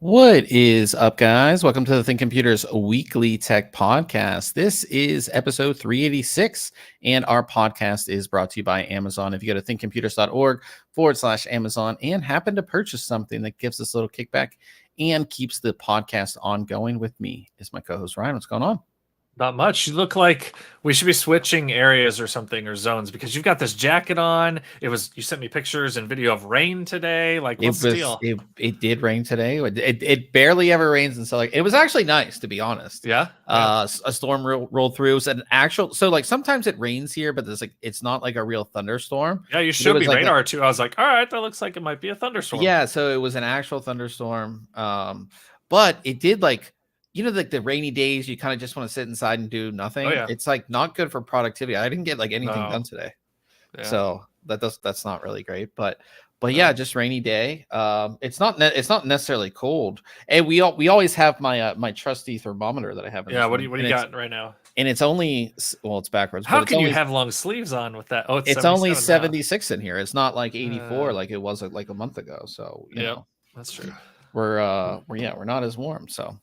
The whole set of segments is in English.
What is up, guys? Welcome to the ThinkComputers Weekly Tech Podcast. This is episode 386, and our podcast is brought to you by Amazon. If you go to thinkcomputers.org/Amazon and happen to purchase something that gives us a little kickback and keeps the podcast ongoing, with me is my co-host Ryan. What's going on? Not much. You look like we should be switching areas or something, or zones, because you've got this jacket on. You sent me pictures and video of rain today. Like, what's the deal? It did rain today. It barely ever rains, and so like it was actually nice, to be honest. Yeah. A storm rolled through. It was an actual, so like sometimes it rains here, but it's not like a real thunderstorm. Yeah, you showed me like radar too. I was like, all right, that looks like it might be a thunderstorm. Yeah, so it was an actual thunderstorm. But it did, like, like the rainy days, you kind of just want to sit inside and do nothing. Oh, yeah. It's like not good for productivity. I didn't get like anything done today. Yeah. So that's not really great. But yeah, just rainy day. It's not necessarily cold. And we always have my my trusty thermometer that I have. Yeah, what do you got right now? And it's only, well, it's backwards. How but can you have long sleeves on with that? Oh, it's only 76 in here. It's not like 84 like it was like a month ago. So you know, that's true. We're not as warm. So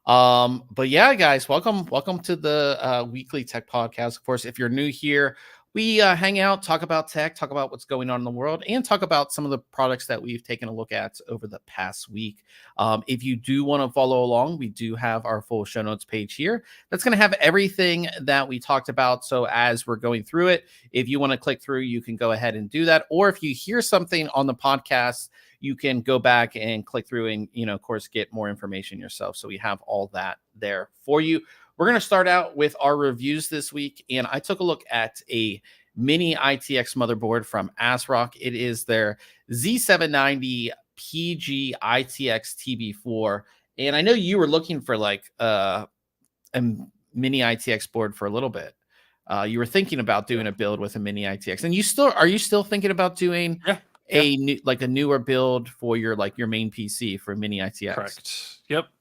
but yeah, guys, welcome to the weekly tech podcast. Of course, if you're new here, we hang out, talk about tech, talk about what's going on in the world, and talk about some of the products that we've taken a look at over the past week. If you do want to follow along, we do have our full show notes page here. That's going to have everything that we talked about. So as we're going through it, if you want to click through, you can go ahead and do that. Or if you hear something on the podcast, you can go back and click through and, of course, get more information yourself. So we have all that there for you. We're going to start out with our reviews this week. And I took a look at a Mini-ITX motherboard from ASRock. It is their Z790 PG-ITX TB4. And I know you were looking for like a Mini-ITX board for a little bit. You were thinking about doing a build with a Mini-ITX. And are you still thinking about doing a newer build for your main PC for Mini-ITX? Correct.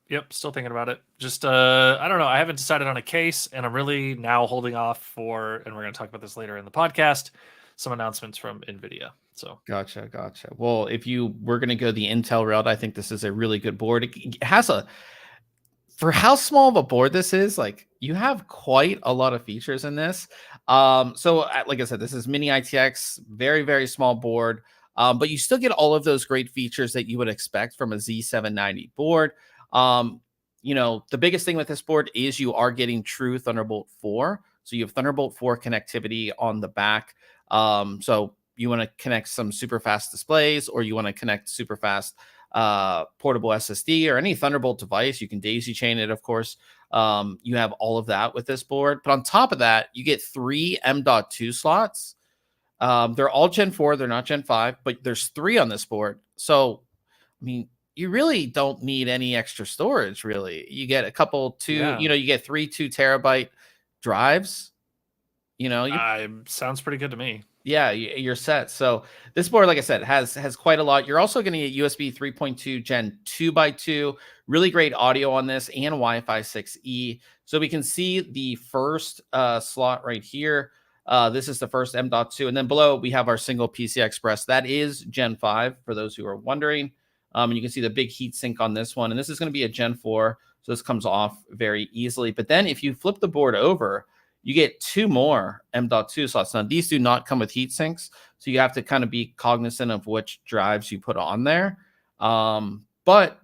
Yep. Still thinking about it. Just I don't know. I haven't decided on a case, and I'm really now holding off for, and we're going to talk about this later in the podcast, some announcements from NVIDIA. So Gotcha. Well, if you were going to go the Intel route, I think this is a really good board. It has for how small of a board this is, like, you have quite a lot of features in this. So like I said, this is Mini-ITX, very, very small board. But you still get all of those great features that you would expect from a Z790 board. The biggest thing with this board is you are getting true Thunderbolt 4. So you have Thunderbolt 4 connectivity on the back. So you want to connect some super fast displays, or you want to connect super fast portable SSD or any Thunderbolt device. You can daisy chain it, of course. You have all of that with this board. But on top of that, you get 3 M.2 slots. They're all Gen 4. They're not Gen 5, but there's 3 on this board. So, I mean, you really don't need any extra storage, really. You get a couple you get 3 2 terabyte drives. Sounds pretty good to me. Yeah, you're set. So this board, like I said, has quite a lot. You're also going to get USB 3.2 Gen 2x2, really great audio on this, and Wi-Fi 6E. So we can see the first slot right here. This is the first M.2, and then below we have our single PCI Express. That is Gen 5 for those who are wondering. And you can see the big heat sink on this one, and this is going to be a Gen 4, so this comes off very easily. But then if you flip the board over, you get 2 more M.2 slots. Now, these do not come with heat sinks, so you have to kind of be cognizant of which drives you put on there. But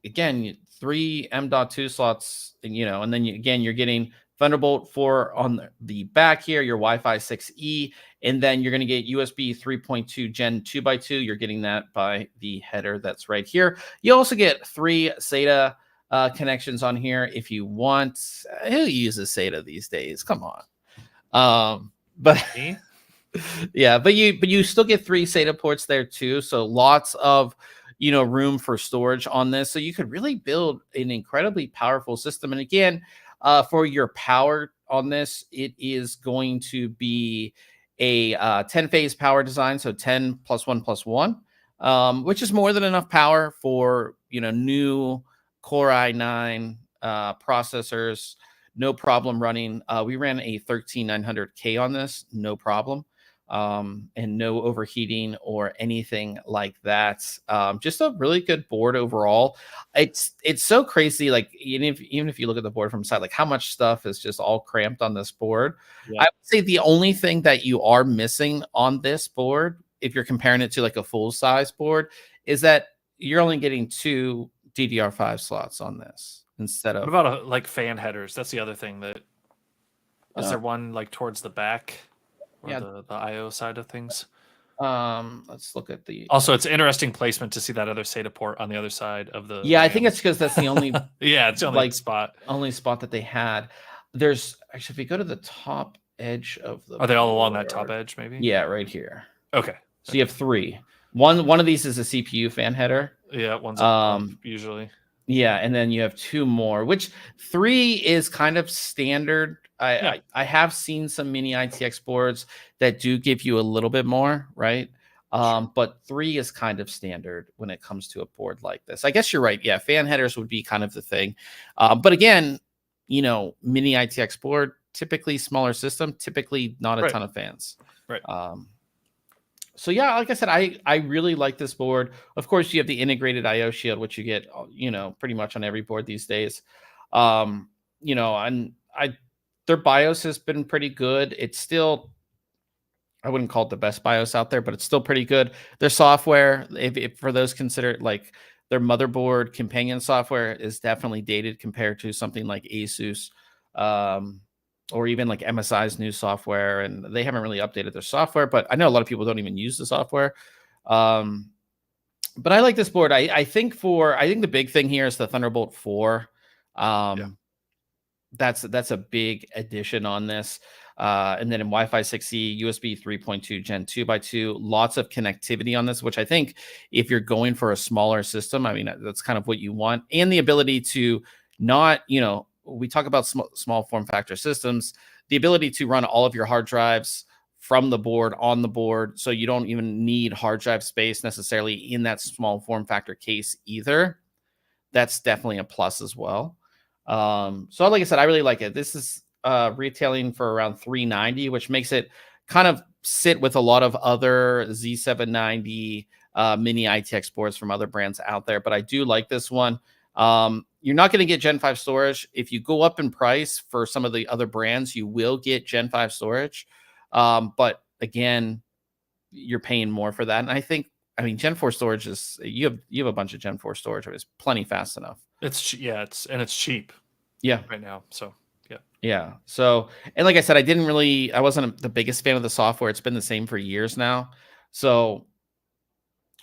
again, 3 M.2 slots, and then you're getting Thunderbolt 4 on the back here, your Wi-Fi 6E, and then you're going to get USB 3.2 Gen 2x2. You're getting that by the header that's right here. You also get 3 SATA connections on here if you want. Who uses SATA these days? Come on. But yeah, but you still get 3 SATA ports there too. So lots of room for storage on this. So you could really build an incredibly powerful system. And again, for your power on this, it is going to be a 10-phase power design, so 10 plus 1 plus 1, which is more than enough power for new Core i9 processors. No problem running. We ran a 13900K on this, no problem. and no overheating or anything like that. Just a really good board overall. It's so crazy. Like even if you look at the board from the side, like how much stuff is just all cramped on this board. Yeah. I would say the only thing that you are missing on this board, if you're comparing it to like a full size board, is that you're only getting 2 DDR5 slots on this instead of. What about like fan headers? That's the other thing. That is there one like towards the back or Yeah. the IO side of things? Let's look at the. Also, it's interesting placement to see that other SATA port on the other side of the. Yeah, I RAM. think it's because that's the only. Yeah, it's the only only spot that they had. There's actually, if you go to the top edge of the. Are they all along that top edge? Maybe. Yeah, right here. Okay. So you have 3. One of these is a CPU fan header. Yeah, one's usually. Yeah, and then you have 2 more, which 3 is kind of standard. I have seen some Mini-ITX boards that do give you a little bit more, right? But 3 is kind of standard when it comes to a board like this. I guess you're right. Yeah, fan headers would be kind of the thing. But again, Mini-ITX board, typically smaller system, typically not a ton of fans. Right. So yeah, like I said, I really like this board. Of course, you have the integrated IO shield, which you get, pretty much on every board these days. And their BIOS has been pretty good. It's still, I wouldn't call it the best BIOS out there, but it's still pretty good. Their software, if for those considered like their motherboard companion software, is definitely dated compared to something like Asus. Or even like MSI's new software, and they haven't really updated their software, but I know a lot of people don't even use the software. But I like this board. I think the big thing here is the Thunderbolt 4. That's a big addition on this. And then in Wi-Fi 6E, USB 3.2 Gen 2x2, lots of connectivity on this, which I think if you're going for a smaller system, I mean, that's kind of what you want. And the ability to not, we talk about small form factor systems, the ability to run all of your hard drives from the board on the board. So you don't even need hard drive space necessarily in that small form factor case either. That's definitely a plus as well. So like I said, I really like it. This is retailing for around $390, which makes it kind of sit with a lot of other Z790 Mini-ITX boards from other brands out there. But I do like this one. You're not going to get Gen 5 storage. If you go up in price for some of the other brands, you will get Gen 5 storage. But again, you're paying more for that. And I mean, Gen 4 storage is, you have a bunch of Gen 4 storage. It's plenty fast enough. It's cheap. Yeah. Right now. So yeah. Yeah. So, and like I said, I wasn't the biggest fan of the software. It's been the same for years now. So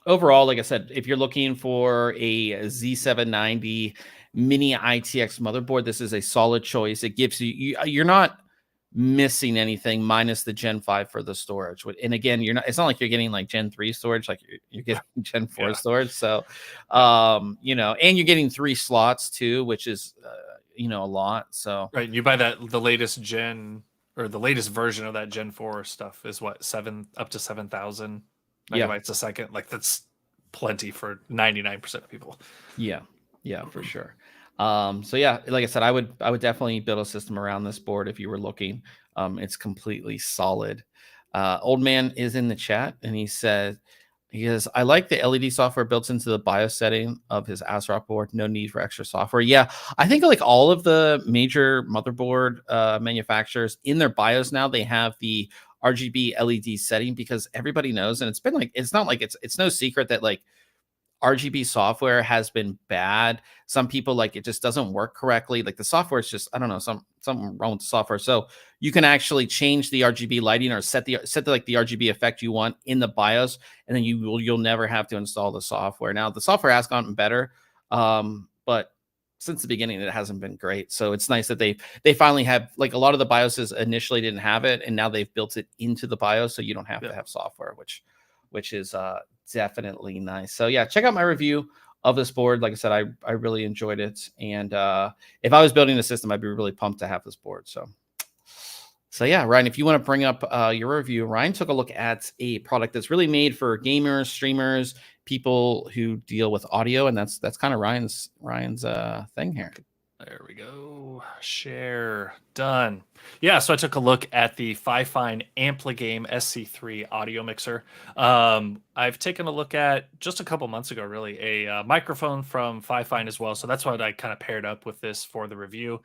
overall, like I said, if you're looking for a Z790 Mini-ITX motherboard, this is a solid choice. It gives you're not missing anything minus the Gen 5 for the storage. And again, it's not like you're getting like Gen 3 storage, like you're getting Gen 4 storage. So, and you're getting 3 slots too, which is, a lot. So, right. You buy the latest gen or the latest version of that Gen 4 stuff is what, up to 7,000 megabytes a second. Like that's plenty for 99% of people. Yeah, for sure. So yeah, like I said, I would definitely build a system around this board if you were looking. It's completely solid. Old Man is in the chat and he says, I like the LED software built into the BIOS setting of his ASRock board. No need for extra software. Yeah, I think like all of the major motherboard manufacturers in their BIOS now, they have the RGB LED setting because everybody knows, and it's not like it's no secret that like RGB software has been bad. Some people like it just doesn't work correctly. Like the software is just, I don't know, something wrong with the software. So you can actually change the RGB lighting or set the RGB effect you want in the BIOS, and then you'll never have to install the software. Now the software has gotten better, but since the beginning it hasn't been great. So it's nice that they finally have, like, a lot of the BIOSes initially didn't have it, and now they've built it into the BIOS, so you don't have to have software, which is definitely nice. So yeah, check out my review of this board. Like I said, I really enjoyed it, and if I was building a system, I'd be really pumped to have this board. So yeah, Ryan, if you want to bring up your review, Ryan took a look at a product that's really made for gamers, streamers, people who deal with audio, and that's kind of Ryan's thing here. There we go. Share. Done. Yeah, so I took a look at the Fifine AmpliGame SC3 audio mixer. I've taken a look at, just a couple months ago, really, a microphone from Fifine as well. So that's what I kind of paired up with this for the review.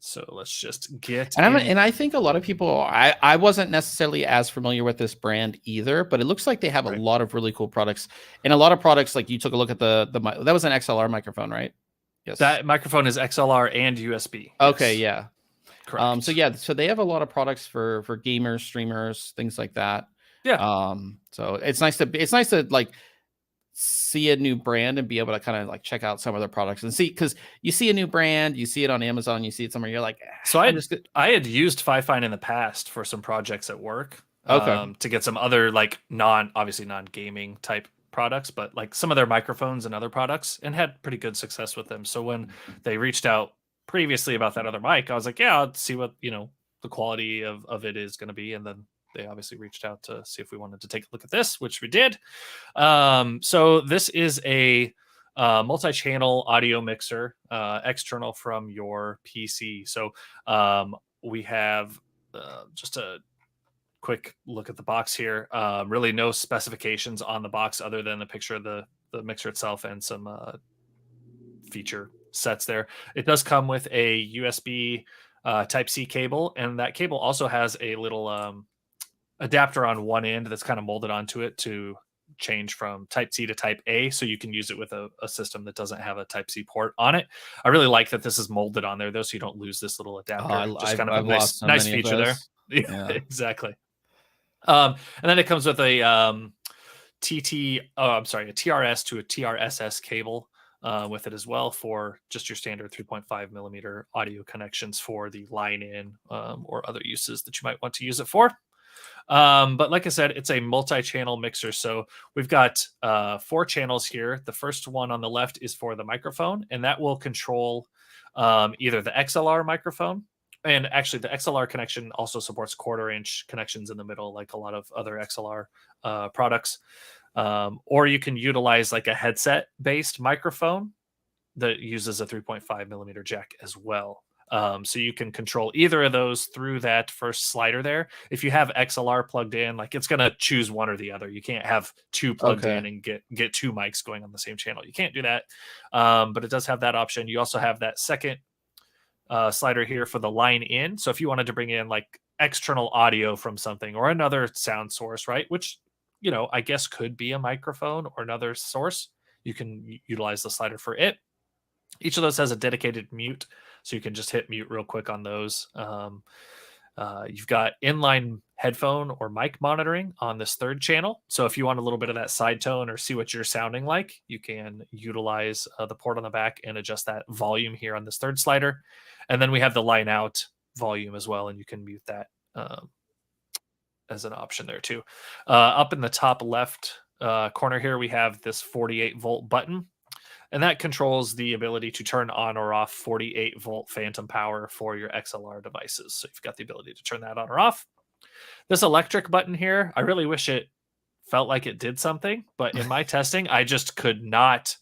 So let's just get And in. I think a lot of people, I wasn't necessarily as familiar with this brand either, but it looks like they have a lot of really cool products, and a lot of products, like you took a look at that was an XLR microphone, right? Yes. That microphone is XLR and USB. Okay, yes. Yeah. Correct. So they have a lot of products for gamers, streamers, things like that. Yeah. So it's nice to like see a new brand and be able to kind of like check out some of their products and see, because you see a new brand, you see it on Amazon, you see it somewhere, you're like, so I had used Fifine in the past for some projects at work. Okay. To get some other like obviously non-gaming type products, but like some of their microphones and other products, and had pretty good success with them. So when they reached out previously about that other mic, I was like, yeah, I'll see what, the quality of it is going to be. And then they obviously reached out to see if we wanted to take a look at this, which we did. So this is a multi-channel audio mixer, external from your PC. So we have just a quick look at the box here. Really no specifications on the box other than a picture of the mixer itself and some feature sets there. It does come with a USB Type-C cable, and that cable also has a little adapter on one end that's kind of molded onto it to change from Type-C to Type-A, so you can use it with a system that doesn't have a Type-C port on it. I really like that this is molded on there, though, so you don't lose this little adapter. Just kind of a nice feature there. Yeah, exactly. And then it comes with a a TRS to a TRSS cable with it as well, for just your standard 3.5 millimeter audio connections for the line in or other uses that you might want to use it for. But like I said, it's a multi-channel mixer. So we've got 4 channels here. The first one on the left is for the microphone, and that will control either the XLR microphone. And actually, the XLR connection also supports 1/4-inch connections in the middle, like a lot of other XLR products. Or you can utilize like a headset-based microphone that uses a 3.5 millimeter jack as well. So you can control either of those through that first slider there. If you have XLR plugged in, like, it's going to choose one or the other. You can't have 2 plugged in and get 2 mics going on the same channel. You can't do that. But it does have that option. You also have that second slider here for the line in. So if you wanted to bring in like external audio from something or another sound source, right, which, I guess could be a microphone or another source, you can utilize the slider for it. Each of those has a dedicated mute, so you can just hit mute real quick on those. You've got inline headphone or mic monitoring on this third channel. So if you want a little bit of that side tone or see what you're sounding like, you can utilize the port on the back and adjust that volume here on this third slider. And then we have the line out volume as well, and you can mute that as an option there too. Up in the top left corner here, we have this 48-volt button, and that controls the ability to turn on or off 48-volt phantom power for your XLR devices. So you've got the ability to turn that on or off. This electric button here, I really wish it felt like it did something, but in my testing, I just could not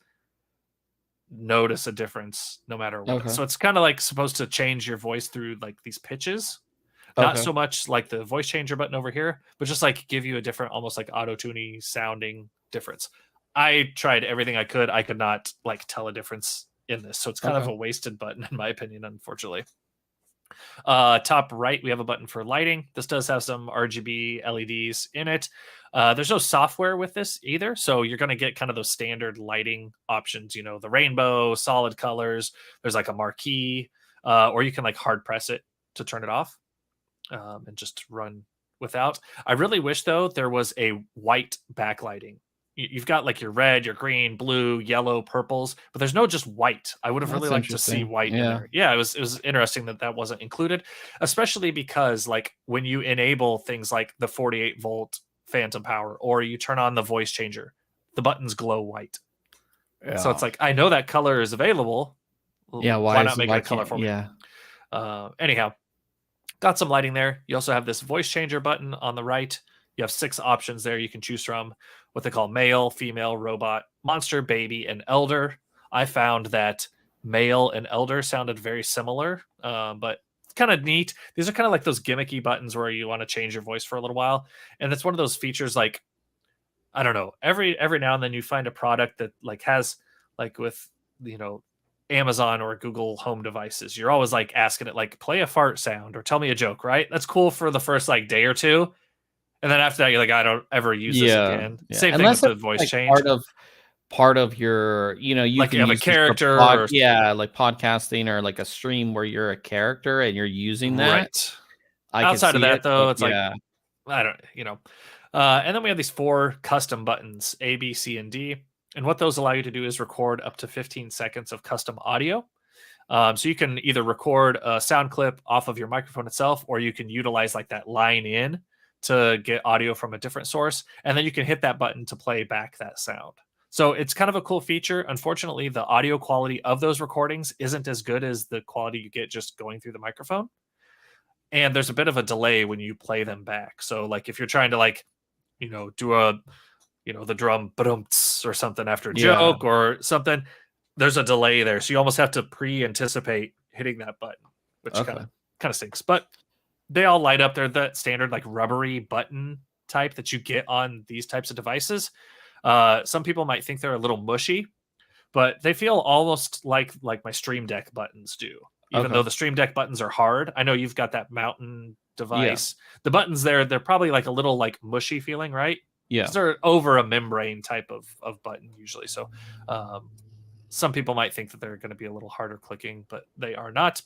notice a difference no matter what. Okay. So it's kind of like supposed to change your voice through like these pitches. Not so much like the voice changer button over here, but just like give you a different, almost like auto-tuning sounding difference. I tried everything I could. I could not like tell a difference in this. So it's kind of a wasted button in my opinion, unfortunately. Top right, we have a button for lighting. This does have some RGB LEDs in it. There's no software with this either. So you're going to get kind of those standard lighting options, the rainbow, solid colors. There's like a marquee, or you can like hard press it to turn it off and just run without. I really wish though, there was a white backlighting. You've got like your red, your green, blue, yellow, purples, but there's no just white. I would have really liked to see white in there. Yeah, it was interesting that wasn't included, especially because like when you enable things like the 48-volt phantom power or you turn on the voice changer, the buttons glow white. Yeah. So it's like, I know that color is available. Yeah, why not make it a color for me? Yeah. Anyhow, got some lighting there. You also have this voice changer button on the right. You have 6 options there you can choose from, what they call male, female, robot, monster, baby, and elder. I found that male and elder sounded very similar, but it's kind of neat. These are kind of like those gimmicky buttons where you want to change your voice for a little while, and it's one of those features like, I don't know, every now and then you find a product that like has, like with, you know, Amazon or Google Home devices, you're always like asking it like, play a fart sound or tell me a joke, right? That's cool for the first like day or two, and then after that you're like, I don't ever use this Yeah, again. yeah. Same thing with Unless the it's voice like change. part of your, you know, you Like you can have a use this for character or like podcasting or like a stream where you're a character and you're using that. right. I can Outside of see that it, though, but it's like, I don't, you know. And then we have these 4 custom buttons, A, B, C, and D. And what those allow you to do is record up to 15 seconds of custom audio. So you can either record a sound clip off of your microphone itself, or you can utilize like that line in to get audio from a different source. And then you can hit that button to play back that sound. So it's kind of a cool feature. Unfortunately, the audio quality of those recordings isn't as good as the quality you get just going through the microphone. And there's a bit of a delay when you play them back. So like if you're trying to like, you know, do a, you know, the drum ba-dum-ts or something after a yeah. joke or something, there's a delay there. So you almost have to pre-anticipate hitting that button, which Okay. kind of stinks. But they all light up. They're that standard like rubbery button type that you get on these types of devices. Some people might think they're a little mushy, but they feel almost like my Stream Deck buttons do. Even though Okay. the Stream Deck buttons are hard, I know you've got that mountain Yeah. device. The buttons there, they're probably like a little like mushy feeling, right? Yeah. Because they're over a membrane type of button usually. So some people might think that they're going to be a little harder clicking, but they are not.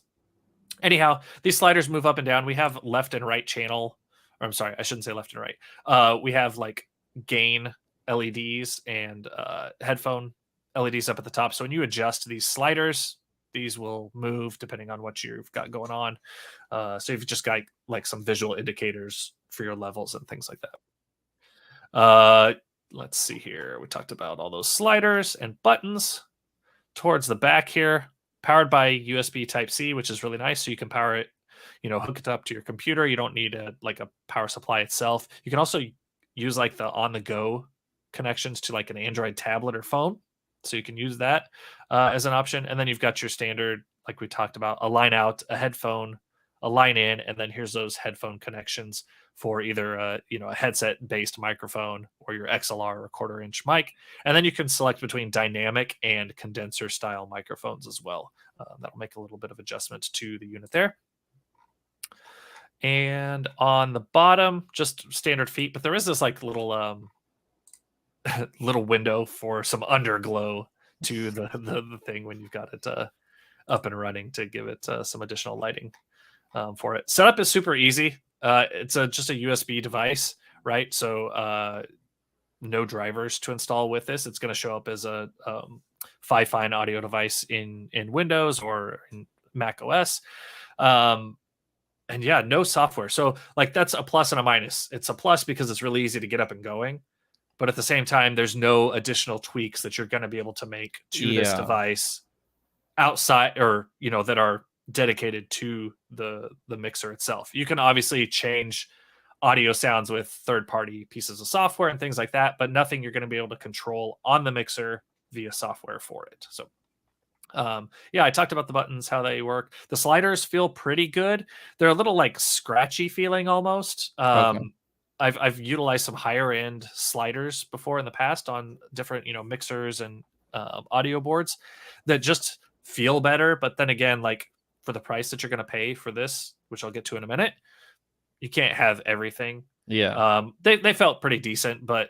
Anyhow, these sliders move up and down. We have left and right channel, or I'm sorry, I shouldn't say left and right. We have like gain LEDs and headphone LEDs up at the top. So when you adjust these sliders, these will move depending on what you've got going on. So you've just got like some visual indicators for your levels and things like that. Let's see here. We talked about all those sliders and buttons. Towards the back here, powered by USB Type-C, which is really nice. So you can power it, you know, hook it up to your computer. You don't need a power supply itself. You can also use like the on-the-go connections to like an Android tablet or phone. So you can use that as an option. And then you've got your standard, like we talked about, a line out, a headphone, a line in, and then here's those headphone connections for either a headset based microphone or your XLR or 1/4 inch mic. And then you can select between dynamic and condenser style microphones as well. That'll make a little bit of adjustment to the unit there. And on the bottom, just standard feet, but there is this like little little window for some underglow to the thing when you've got it up and running to give it some additional lighting for it. Setup is super easy. It's just a USB device, right? So no drivers to install with this. It's going to show up as a Fifine audio device in Windows or in Mac OS. And yeah, no software. So like that's a plus and a minus. It's a plus because it's really easy to get up and going. But at the same time, there's no additional tweaks that you're going to be able to make to this device outside or, you know, that are dedicated to the mixer itself. You can obviously change audio sounds with third-party pieces of software and things like that, but nothing you're going to be able to control on the mixer via software for it. So yeah, I talked about the buttons, how they work. The sliders feel pretty good. They're a little like scratchy feeling almost. I've utilized some higher end sliders before in the past on different, you know, mixers and audio boards that just feel better. But then again, like for the price that you're going to pay for this, which I'll get to in a minute, you can't have everything. Yeah. They felt pretty decent, but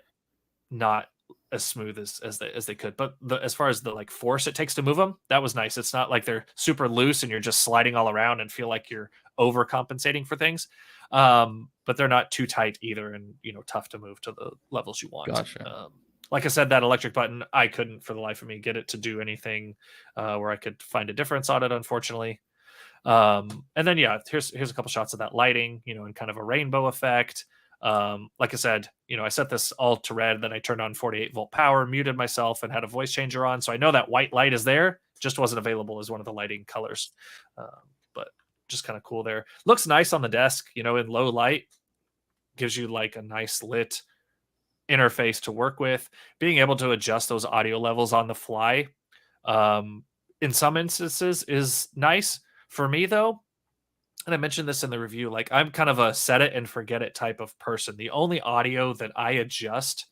not as smooth as they could. But as far as the like force it takes to move them, that was nice. It's not like they're super loose and you're just sliding all around and feel like you're overcompensating for things. But they're not too tight either, and you know, tough to move to the levels you want. Gotcha. Like I said, that electric button, I couldn't for the life of me get it to do anything where I could find a difference on it, unfortunately. And then yeah, here's a couple shots of that lighting, you know, in kind of a rainbow effect. Like I said, you know, I set this all to red, then I turned on 48-volt power, muted myself, and had a voice changer on. So I know that white light is there, just wasn't available as one of the lighting colors. But just kind of cool there. Looks nice on the desk, you know, in low light. Gives you like a nice lit interface to work with. Being able to adjust those audio levels on the fly in some instances is nice. For me though, and I mentioned this in the review, like I'm kind of a set it and forget it type of person. The only audio that I adjust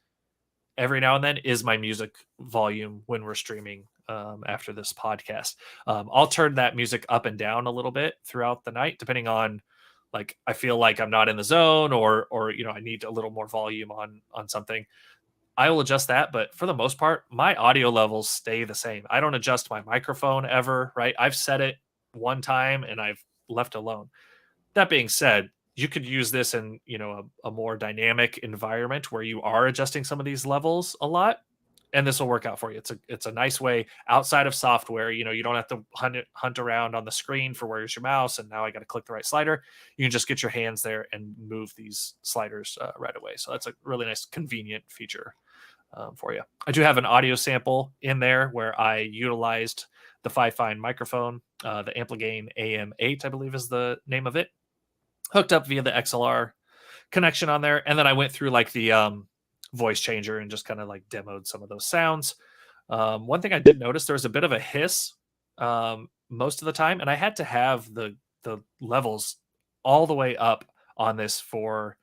every now and then is my music volume when we're streaming after this podcast. I'll turn that music up and down a little bit throughout the night, depending on like I feel like I'm not in the zone or I need a little more volume on something. I will adjust that, but for the most part, my audio levels stay the same. I don't adjust my microphone ever, right? I've set it one time and I've left alone. That being said, you could use this in a more dynamic environment where you are adjusting some of these levels a lot, and this will work out for you. It's a nice way outside of software. You don't have to hunt around on the screen for where's your mouse and now I got to click the right slider. You can just get your hands there and move these sliders right away. So that's a really nice convenient feature for you. I do have an audio sample in there where I utilized the Fifine microphone, the AmpliGame AM8, I believe is the name of it, hooked up via the XLR connection on there. And then I went through like the voice changer and just kind of like demoed some of those sounds. One thing I did notice, there was a bit of a hiss most of the time, and I had to have the levels all the way up on this for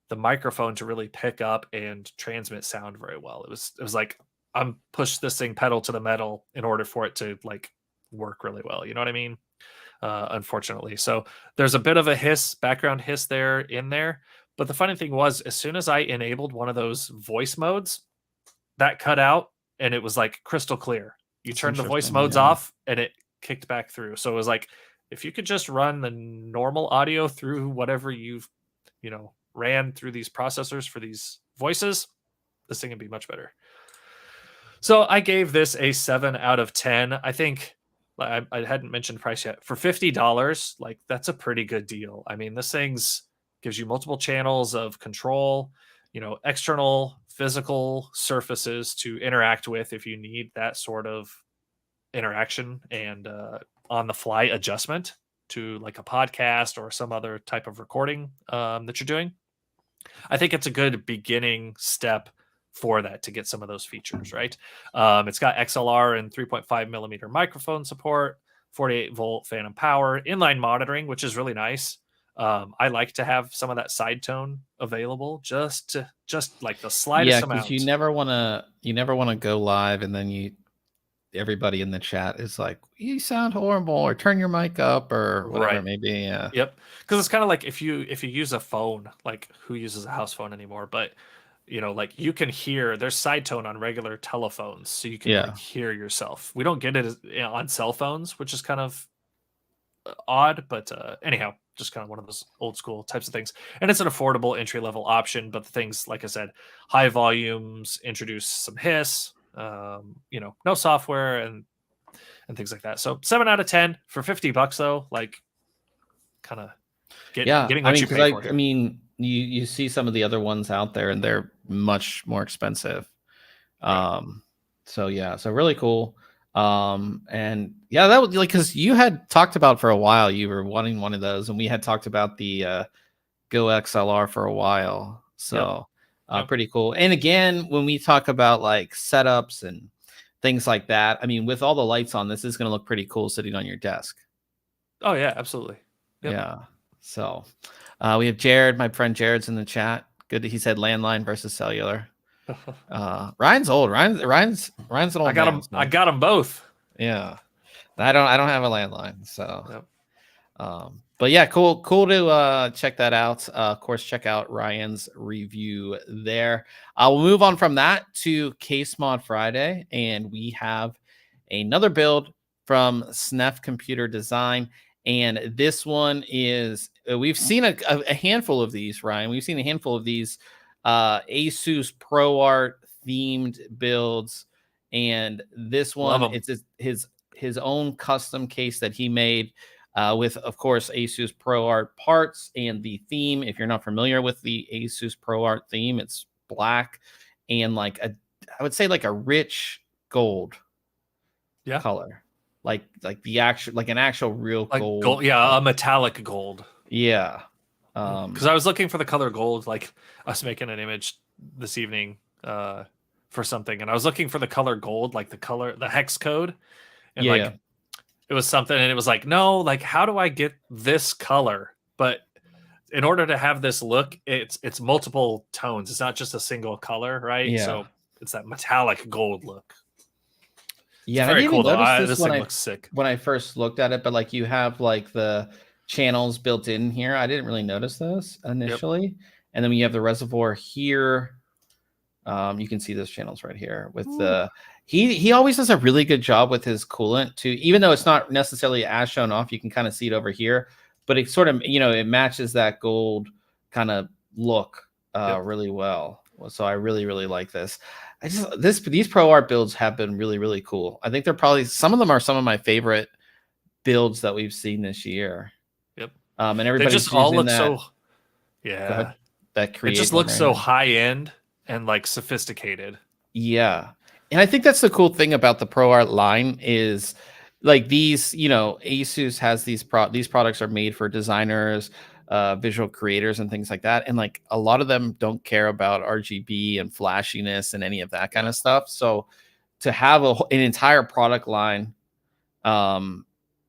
the microphone to really pick up and transmit sound very well. It was like I'm pushed this thing pedal to the metal in order for it to like work really well. You know what I mean? Unfortunately. So there's a bit of a background hiss in there. But the funny thing was, as soon as I enabled one of those voice modes, that cut out and it was like crystal clear. You turned the voice modes off and it kicked back through. So it was like, if you could just run the normal audio through whatever you've, ran through these processors for these voices, this thing would be much better. So I gave this a 7 out of 10. I think I hadn't mentioned price yet. For $50, like that's a pretty good deal. I mean, this thing's gives you multiple channels of control, external physical surfaces to interact with if you need that sort of interaction, and on the fly adjustment to like a podcast or some other type of recording that you're doing. I think it's a good beginning step for that to get some of those features, right? It's got XLR and 3.5 millimeter microphone support, 48 volt phantom power, inline monitoring, which is really nice. I like to have some of that side tone available, just like the slightest amount. Because you never want to go live and then everybody in the chat is like, you sound horrible, or turn your mic up, or whatever it may be. Yeah. Yep. Because it's kind of like if you use a phone, like who uses a house phone anymore? But like you can hear there's side tone on regular telephones, so you can like hear yourself. We don't get it on cell phones, which is kind of odd, but anyhow, just kind of one of those old school types of things. And it's an affordable entry level option, but the things, like I said, high volumes, introduce some hiss, no software and things like that. So 7 out of 10 for $50 though, like kind of getting what you pay for here. I mean, you see some of the other ones out there and they're much more expensive. Right. So really cool. And yeah, that was like, cause you had talked about for a while, you were wanting one of those, and we had talked about the Go XLR for a while. So pretty cool. And again, when we talk about like setups and things like that, I mean, with all the lights on, this is going to look pretty cool sitting on your desk. Oh yeah, absolutely. Yep. Yeah. So we have Jared, my friend Jared's in the chat. Good. He said landline versus cellular. Ryan's old. Ryan's an old. I got them both. Yeah. I don't have a landline. So but yeah, cool to check that out. Of course, check out Ryan's review there. We'll move on from that to Case Mod Friday, and we have another build from Snef Computer Design. And this one is, we've seen a handful of these, Ryan. We've seen a handful of these Asus ProArt themed builds. And this one, it's his own custom case that he made with, of course, Asus ProArt parts and the theme. If you're not familiar with the Asus ProArt theme, it's black and like I would say like a rich gold color. Like the actual, like an actual real like gold. Yeah, a metallic gold. Yeah. Because I was looking for the color gold, like I was making an image this evening for something, and I was looking for the color gold, like the hex code, and Yeah, like yeah. it was something, and it was like, no, like how do I get this color? But in order to have this look, it's multiple tones. It's not just a single color, right? Yeah. So it's that metallic gold look. It's Yeah, and I very didn't cool even though. notice this This thing looks sick. when I first looked at it, but like you have like the channels built in here. I didn't really notice those Yep. initially. And then when you have the reservoir here, you can see those channels right here with the he always does a really good job with his coolant too, even though it's not necessarily as shown off. You can kind of see it over here, but it sort of, it matches that gold kind of look Yep. really well. So I really, really like this. These Pro Art builds have been really, really cool. I think they're probably some of them are some of my favorite builds that we've seen this year. Yep. And They everybody's just all using look that. so. Go Yeah. ahead. That It create just one looks right so now. high end and like sophisticated. Yeah. And I think that's the cool thing about the Pro Art line is like these, Asus has these products are made for designers, visual creators and things like that. And like a lot of them don't care about RGB and flashiness and any of that kind of stuff. So to have an entire product line,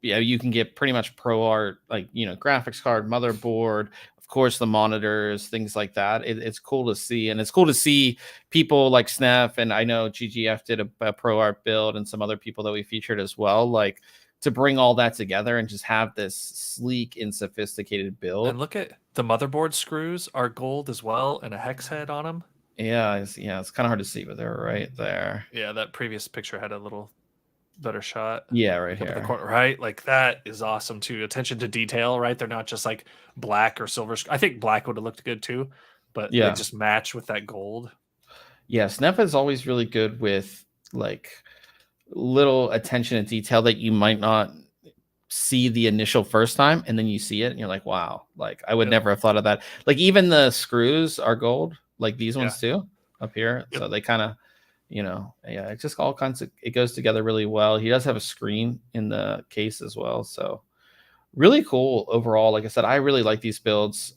you can get pretty much Pro Art, like, graphics card, motherboard, of course, the monitors, things like that. It's cool to see. And it's cool to see people like Snef, and I know GGF did a Pro Art build, and some other people that we featured as well, like to bring all that together and just have this sleek and sophisticated build. And look at the motherboard screws are gold as well, and a hex head on them. Yeah, it's kind of hard to see, but they're right there. Yeah, that previous picture had a little better shot. Yeah, right Up in the here. corner, right? Like that is awesome too. Attention to detail, right? They're not just like black or silver. I think black would have looked good too, but they Yeah. just match with that gold. Yeah, Snef is always really good with like little attention to detail that you might not see the initial first time, and then you see it and you're like, wow, like I would Yep. never have thought of that. Like even the screws are gold, like these Yeah. ones too up here. Yep. So they kind of, it just all kinds of, it goes together really well. He does have a screen in the case as well. So really cool overall. Like I said, I really like these builds.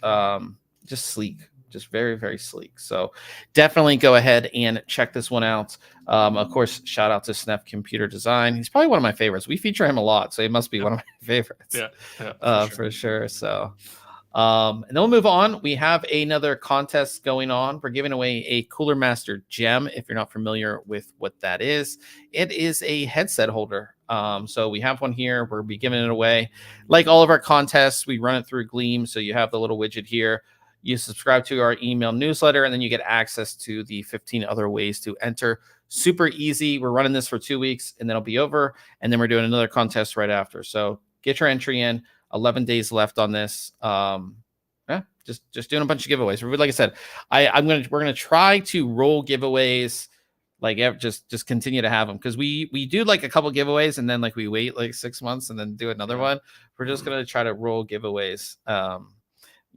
Just sleek, just very, very sleek. So definitely go ahead and check this one out. Of course, shout out to Snef Computer Design. He's probably one of my favorites. We feature him a lot, so he must be one of my favorites. Yeah, for sure. So, and then we'll move on. We have another contest going on. We're giving away a Cooler Master gem. If you're not familiar with what that is, it is a headset holder. So we have one here. We'll be giving it away. Like all of our contests, we run it through Gleam. So you have the little widget here. You subscribe to our email newsletter, and then you get access to the 15 other ways to enter. Super easy. We're running this for 2 weeks, and then it'll be over. And then we're doing another contest right after. So get your entry in. 11 days left on this. Just doing a bunch of giveaways. Like I said, we're gonna try to roll giveaways. Like just continue to have them, because we do like a couple giveaways and then like we wait like 6 months and then do another one. We're just gonna try to roll giveaways.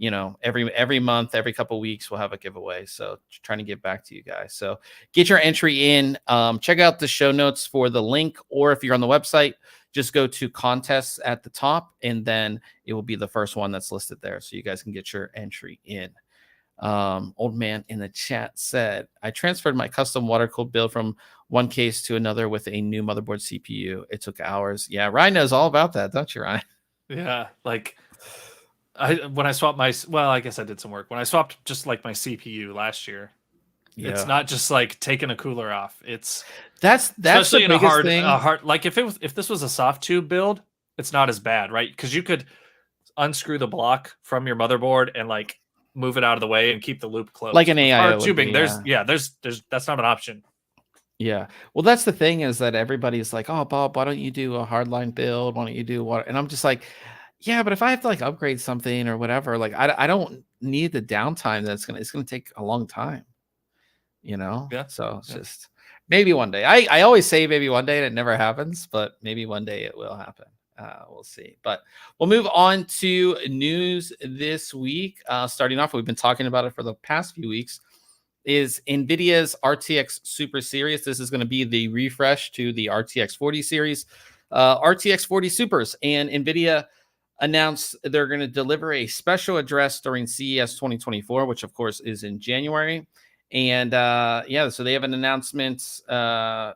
Every month, every couple weeks, we'll have a giveaway. So trying to get back to you guys. So get your entry in. Check out the show notes for the link, or if you're on the website, just go to contests at the top, and then it will be the first one that's listed there. So you guys can get your entry in. Old man in the chat said, I transferred my custom water-cooled build from one case to another with a new motherboard CPU. It took hours. Yeah, Ryan knows all about that, don't you, Ryan? Yeah, like when I swapped I guess I did some work. When I swapped just like my CPU last year, it's not just like taking a cooler off. That's especially the in biggest thing. a hard, like if this was a soft tube build, it's not as bad, right? Because you could unscrew the block from your motherboard and like move it out of the way and keep the loop closed. Like an AYANEO hard tubing, there's that's not an option. Yeah. Well, that's the thing, is that everybody's like, oh, Bob, why don't you do a hardline build? Why don't you do what? And I'm just like, yeah, but if I have to like upgrade something or whatever, like I don't need the downtime it's gonna take a long time. Yeah. So it's just maybe one day. I always say maybe one day, and it never happens, but maybe one day it will happen. We'll see. But we'll move on to news this week. Starting off, we've been talking about it for the past few weeks, is NVIDIA's RTX Super Series. This is going to be the refresh to the RTX 40 series, RTX 40 Supers. And NVIDIA announced they're going to deliver a special address during CES 2024, which of course is in January. And so they have an announcement, January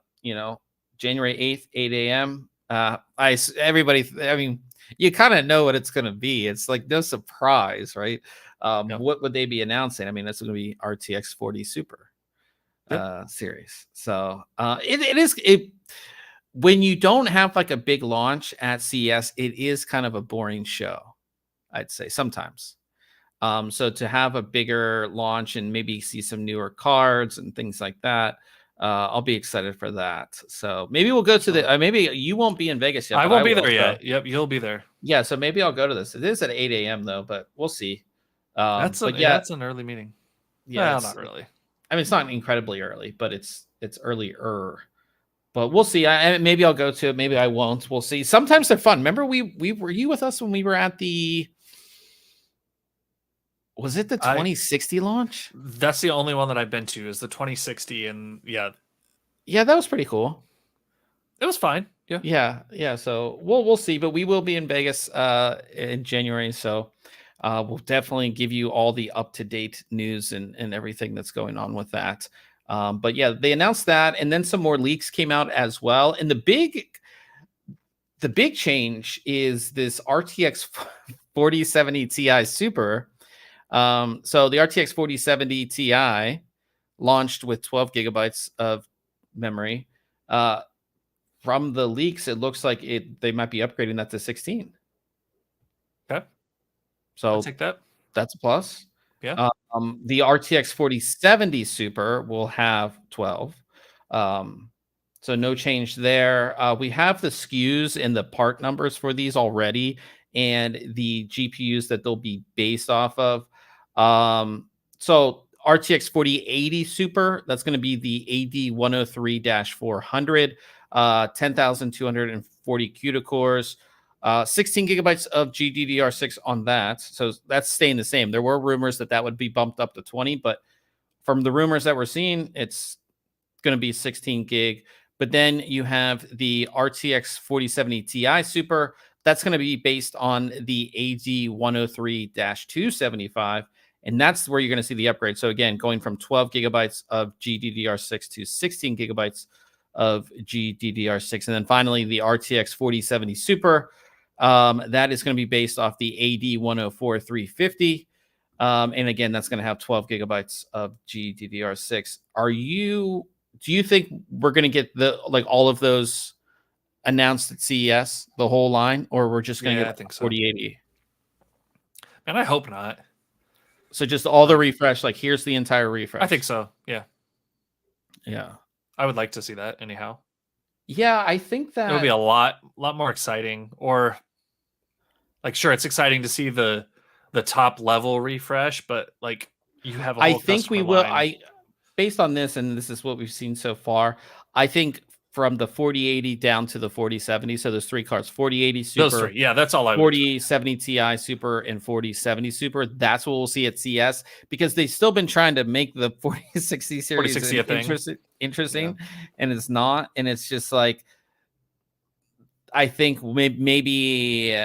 8th, 8 a.m. Everybody, I mean, you kind of know what it's going to be. It's like no surprise, right? Yep. What would they be announcing? I mean, that's going to be RTX 40 Super Yep. series. So it is it when you don't have like a big launch at CES, it is kind of a boring show, I'd say sometimes. So to have a bigger launch and maybe see some newer cards and things like that, I'll be excited for that. So maybe we'll go to the. Maybe you won't be in Vegas yet. I But won't be will, there so. yet. Yep, you'll be there. Yeah, so maybe I'll go to this. It is at 8 a.m. though, but we'll see. But yeah, That's an early meeting. yeah, Well, not really. I mean, it's not incredibly early, but it's earlier. But we'll see. Maybe I'll go to it. Maybe I won't. We'll see. Sometimes they're fun. Remember, we were you with us when we were at the. Was it the 2060 launch? That's the only one that I've been to is the 2060, and yeah, that was pretty cool. it was fine. Yeah. So we'll see, but we will be in Vegas in January. So we'll definitely give you all the up to date news and everything that's going on with that. But yeah, they announced that, and then some more leaks came out as well. And the big change is this RTX 4070 Ti Super. So the RTX 4070 Ti launched with 12 gigabytes of memory. From the leaks, it looks like they might be upgrading that to 16. Okay. So I'll take that. That's a plus. Yeah. The RTX 4070 Super will have 12. So no change there. We have the SKUs and the part numbers for these already, and the GPUs that they'll be based off of. So RTX 4080 Super, that's going to be the AD103-400, 10,240 CUDA cores, 16 gigabytes of GDDR6 on that. So that's staying the same. There were rumors that would be bumped up to 20, but from the rumors that we're seeing, it's going to be 16 gig. But then you have the RTX 4070 Ti Super. That's going to be based on the AD103-275. And that's where you're going to see the upgrade. So again, going from 12 gigabytes of GDDR6 to 16 gigabytes of GDDR6. And then finally, the RTX 4070 Super. That is going to be based off the AD104-350. And again, that's going to have 12 gigabytes of GDDR6. Do you think we're going to get all of those announced at CES, the whole line, or we're just going to get 4080? Man, I hope not. So just all the refresh, like here's the entire refresh. I think so. Yeah. Yeah. I would like to see that anyhow. Yeah, I think that it would be a lot more exciting. Or like, sure, it's exciting to see the top level refresh, but like you have a whole I think we will. Based on this, and this is what we've seen so far, I think from the 4080 down to the 4070. So there's three cards: 4080 Super, those three. Yeah, that's all I. 4070 Ti Super and 4070 Super. That's what we'll see at CS, because they've still been trying to make the 4060 series 4060 interesting, and it's not. And it's just like, I think maybe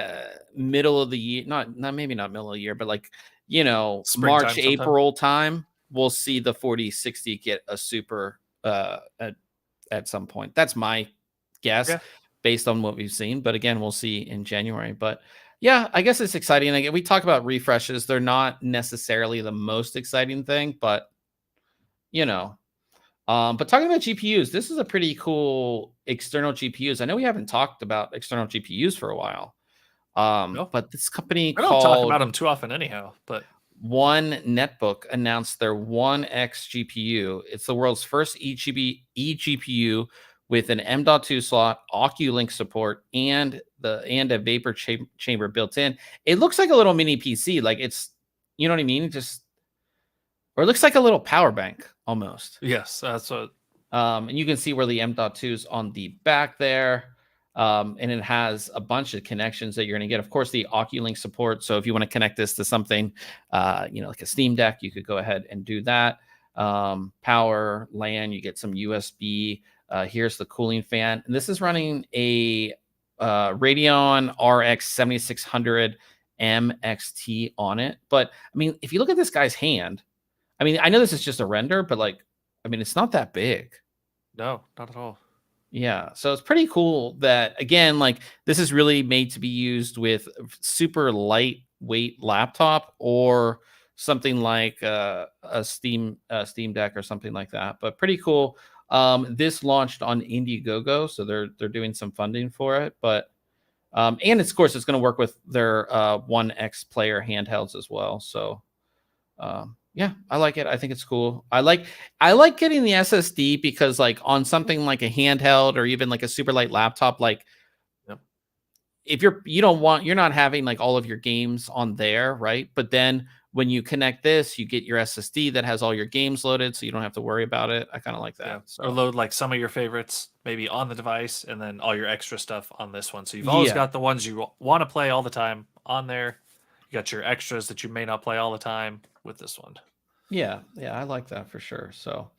middle of the year, not maybe not middle of the year, but like Springtime, March, April time, we'll see the 4060 get a Super at some point. That's my guess based on what we've seen. But again, we'll see in January. But yeah, I guess it's exciting. And again, we talk about refreshes. They're not necessarily the most exciting thing, but but talking about GPUs, this is a pretty cool external GPUs. I know we haven't talked about external GPUs for a while. No. But this company I don't talk about them too often anyhow, but One Netbook announced their 1X GPU. It's the world's first eGPU with an M.2 slot, OcuLink support, and a vapor chamber built in. It looks like a little mini PC. Like it's, you know what I mean? Or it looks like a little power bank almost. Yes, that's what. And you can see where the M.2 is on the back there. And it has a bunch of connections that you're going to get. Of course, the OcuLink support. So if you want to connect this to something, like a Steam Deck, you could go ahead and do that. Power, LAN, you get some USB. Here's the cooling fan. And this is running a Radeon RX 7600 MXT on it. But I mean, if you look at this guy's hand, I mean, I know this is just a render, but it's not that big. No, not at all. Yeah, so it's pretty cool that, again, like, this is really made to be used with super lightweight laptop or something like a Steam Deck or something like that. But pretty cool. This launched on Indiegogo, so they're doing some funding for it. But and of course, it's going to work with their One X player handhelds as well. So yeah, I like it. I think it's cool. I like getting the SSD because, like, on something like a handheld or even like a super light laptop, like, Yep. if you're not having like all of your games on there, right? But then when you connect this, you get your SSD that has all your games loaded, so you don't have to worry about it. I kind of like Yeah. that. Or So load like some of your favorites maybe on the device and then all your extra stuff on this one. So you've always yeah, got the ones you want to play all the time on there. You got your extras that you may not play all the time with this one. yeah, I like that for sure. So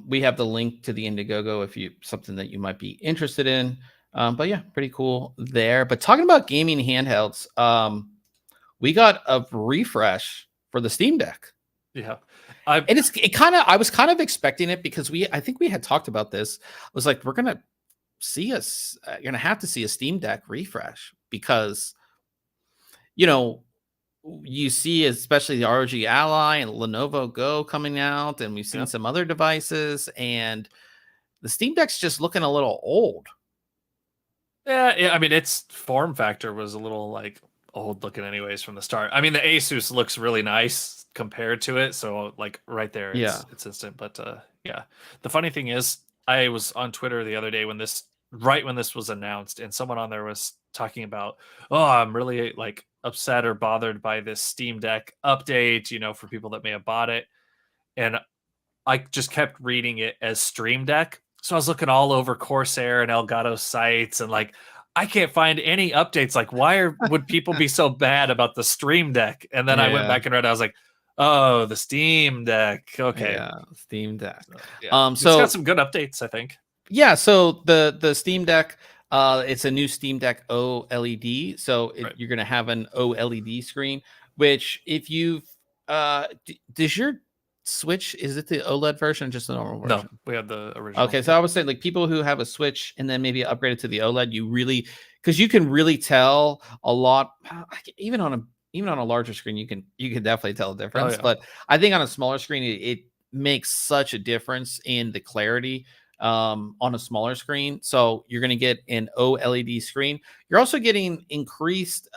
we have the link to the Indiegogo if you something that you might be interested in. But yeah, pretty cool there. But talking about gaming handhelds, we got a refresh for the Steam Deck. Yeah. I And I was kind of expecting it because I think we had talked about this. I was like, we're gonna you're gonna have to see a Steam Deck refresh because, you know, you see especially the ROG Ally and Lenovo Go coming out, and we've seen yeah. some other devices, and the Steam Deck's just looking a little old. Yeah, I mean, its form factor was a little like old looking, anyways, from the start. I mean, the Asus looks really nice compared to it, so like right there, Yeah. it's instant. But yeah, the funny thing is, I was on Twitter the other day right when this was announced, and someone on there was talking about, oh, I'm really like upset or bothered by this Steam Deck update, for people that may have bought it, and I just kept reading it as Stream Deck. So I was looking all over Corsair and Elgato sites and like I can't find any updates. Like, would people be so bad about the Stream Deck? And then I went Yeah. back and read. I was like, oh, the Steam Deck. Okay, Yeah. Steam Deck. so, yeah, it's got So some good updates, I think. yeah, so the Steam Deck, it's a new Steam Deck OLED. So Right. you're gonna have an OLED screen, which if you've does your Switch, is it the OLED version or just the normal No, version? we have the original. Okay, so Yep. I would say, like, people who have a Switch and then maybe upgraded to the OLED, because you can really tell a lot, even on a larger screen, you can definitely tell a Oh difference. yeah. But I think on a smaller screen, it makes such a difference in the clarity on a smaller screen. So you're going to get an OLED screen. You're also getting increased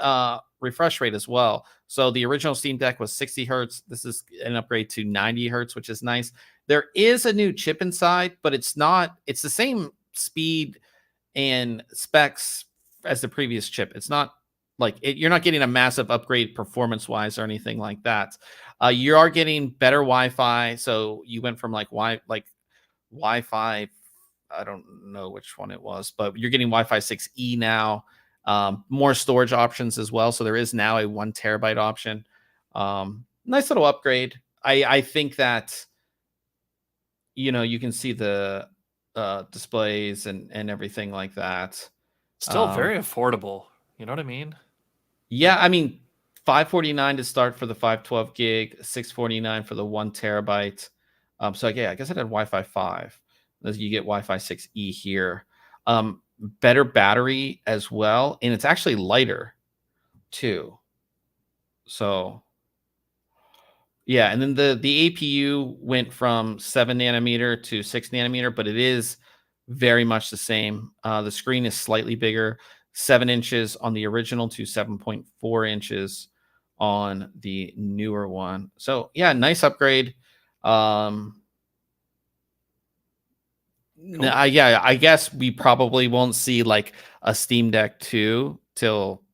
refresh rate as well. So the original Steam Deck was 60 hertz. This is an upgrade to 90 hertz, which is nice. There is a new chip inside, but it's the same speed and specs as the previous chip. It's not like you're not getting a massive upgrade performance wise or anything like that. You are getting better Wi-Fi. So you went from Wi-Fi. I don't know which one it was, but you're getting Wi-Fi 6E now. More storage options as well. So there is now a 1 terabyte option. Nice little upgrade. I think that, you can see the displays and everything like that. Still Um, very affordable. You know what I mean? yeah, I mean, 549 to start for the 512 gig, 649 for the 1 terabyte. So yeah, I guess I had Wi-Fi 5. You get Wi-Fi 6E here. Better battery as well, and it's actually lighter too. So yeah, and then the APU went from 7 nanometer to 6 nanometer, but it is very much the same. The screen is slightly bigger, 7 inches on the original to 7.4 inches on the newer one. So yeah, nice upgrade. Um, Cool. yeah, I guess we probably won't see like a Steam Deck 2 till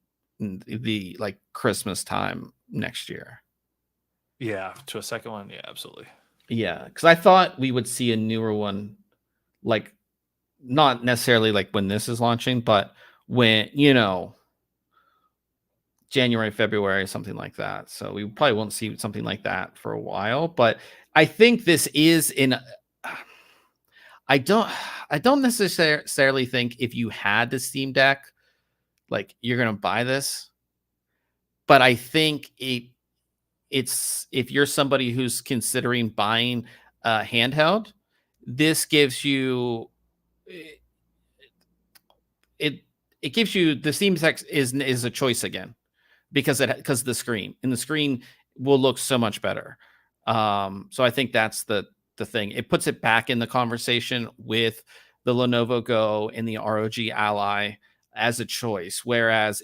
the like Christmas time next year. Yeah, to a second one. Yeah, absolutely. Yeah, because I thought we would see a newer one, like, not necessarily like when this is launching, but when, January, February, something like that. So we probably won't see something like that for a while. But I think this is in. I don't. I don't necessarily think if you had the Steam Deck, like, you're gonna buy this. But I think it's if you're somebody who's considering buying a handheld, this gives you it gives you the Steam Deck is a choice again because the screen will look so much better. So I think that's the thing. It puts it back in the conversation with the Lenovo Go and the ROG Ally as a choice. Whereas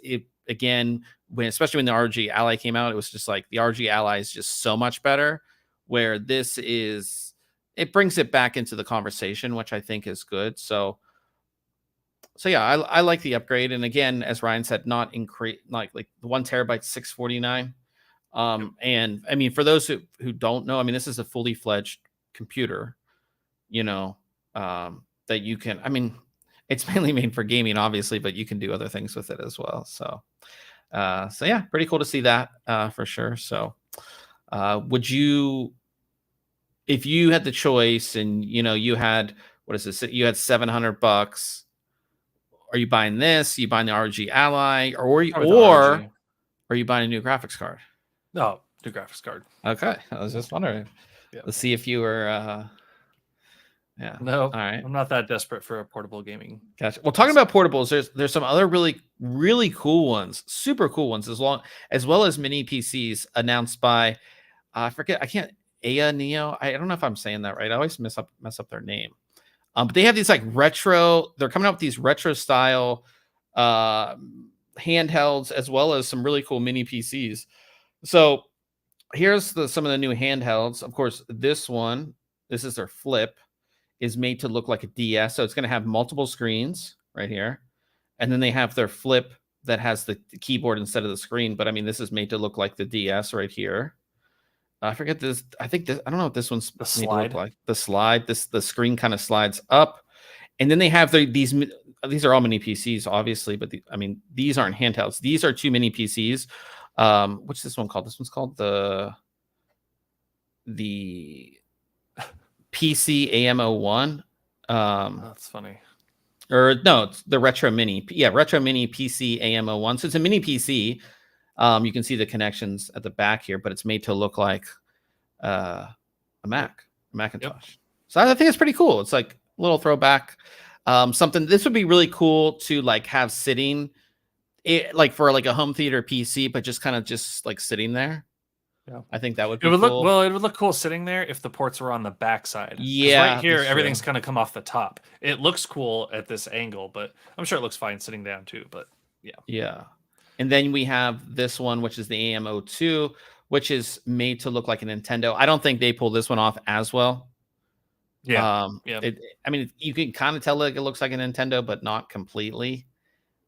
especially when the ROG Ally came out, it was just like the ROG Ally is just so much better. Where it brings it back into the conversation, which I think is good. So yeah, I like the upgrade. And again, as Ryan said, not increase like the 1 terabyte, $649. And I mean, for those who don't know, I mean, this is a fully fledged computer, that you can, I mean, it's mainly made for gaming, obviously, but you can do other things with it as well. So yeah, pretty cool to see that, for sure. So, would you, if you had the choice and, you had, what is this? You had $700. Are you buying this? Are you buying the ROG Ally, or are you buying a new graphics card? No, new graphics card. Okay, I was just wondering. Yep. Let's see if you were. Yeah. No, all right. I'm not that desperate for a portable gaming. Gotcha. Well, talking about portables, there's some other really, really cool ones, super cool ones, as well as mini PCs announced by, I forget, AYANEO. I don't know if I'm saying that right. I always mess up their name. But they have these like retro. They're coming out with these retro style handhelds, as well as some really cool mini PCs. So here's some of the new handhelds. Of course, this is their Flip, is made to look like a DS. So it's going to have multiple screens right here. And then they have their Flip that has the keyboard instead of the screen. But I mean, this is made to look like the DS right here. I forget this. I don't know what this one's made to look like. The slide. The screen kind of slides up. And then they have these are all mini PCs, obviously. But these aren't handhelds. These are 2 mini PCs. What's this one called? This one's called the PC AMO1. That's funny. Or no, it's the Retro Mini. Yeah, Retro Mini PC AMO1. So it's a mini PC. You can see the connections at the back here, but it's made to look like a Macintosh. Yep. So I think it's pretty cool. It's like a little throwback. Something this would be really cool to like have sitting, like for like a home theater PC, but just kind of like sitting there. Yeah, I think that would be cool. It would look cool sitting there if the ports were on the back side. Yeah, right here everything's kind of come off the top. It looks cool at this angle, but I'm sure it looks fine sitting down too. But yeah. And then we have this one, which is the AMO2, which is made to look like a Nintendo. I don't think they pull this one off as well. Yeah. I mean, you can kind of tell like it looks like a Nintendo, but not completely.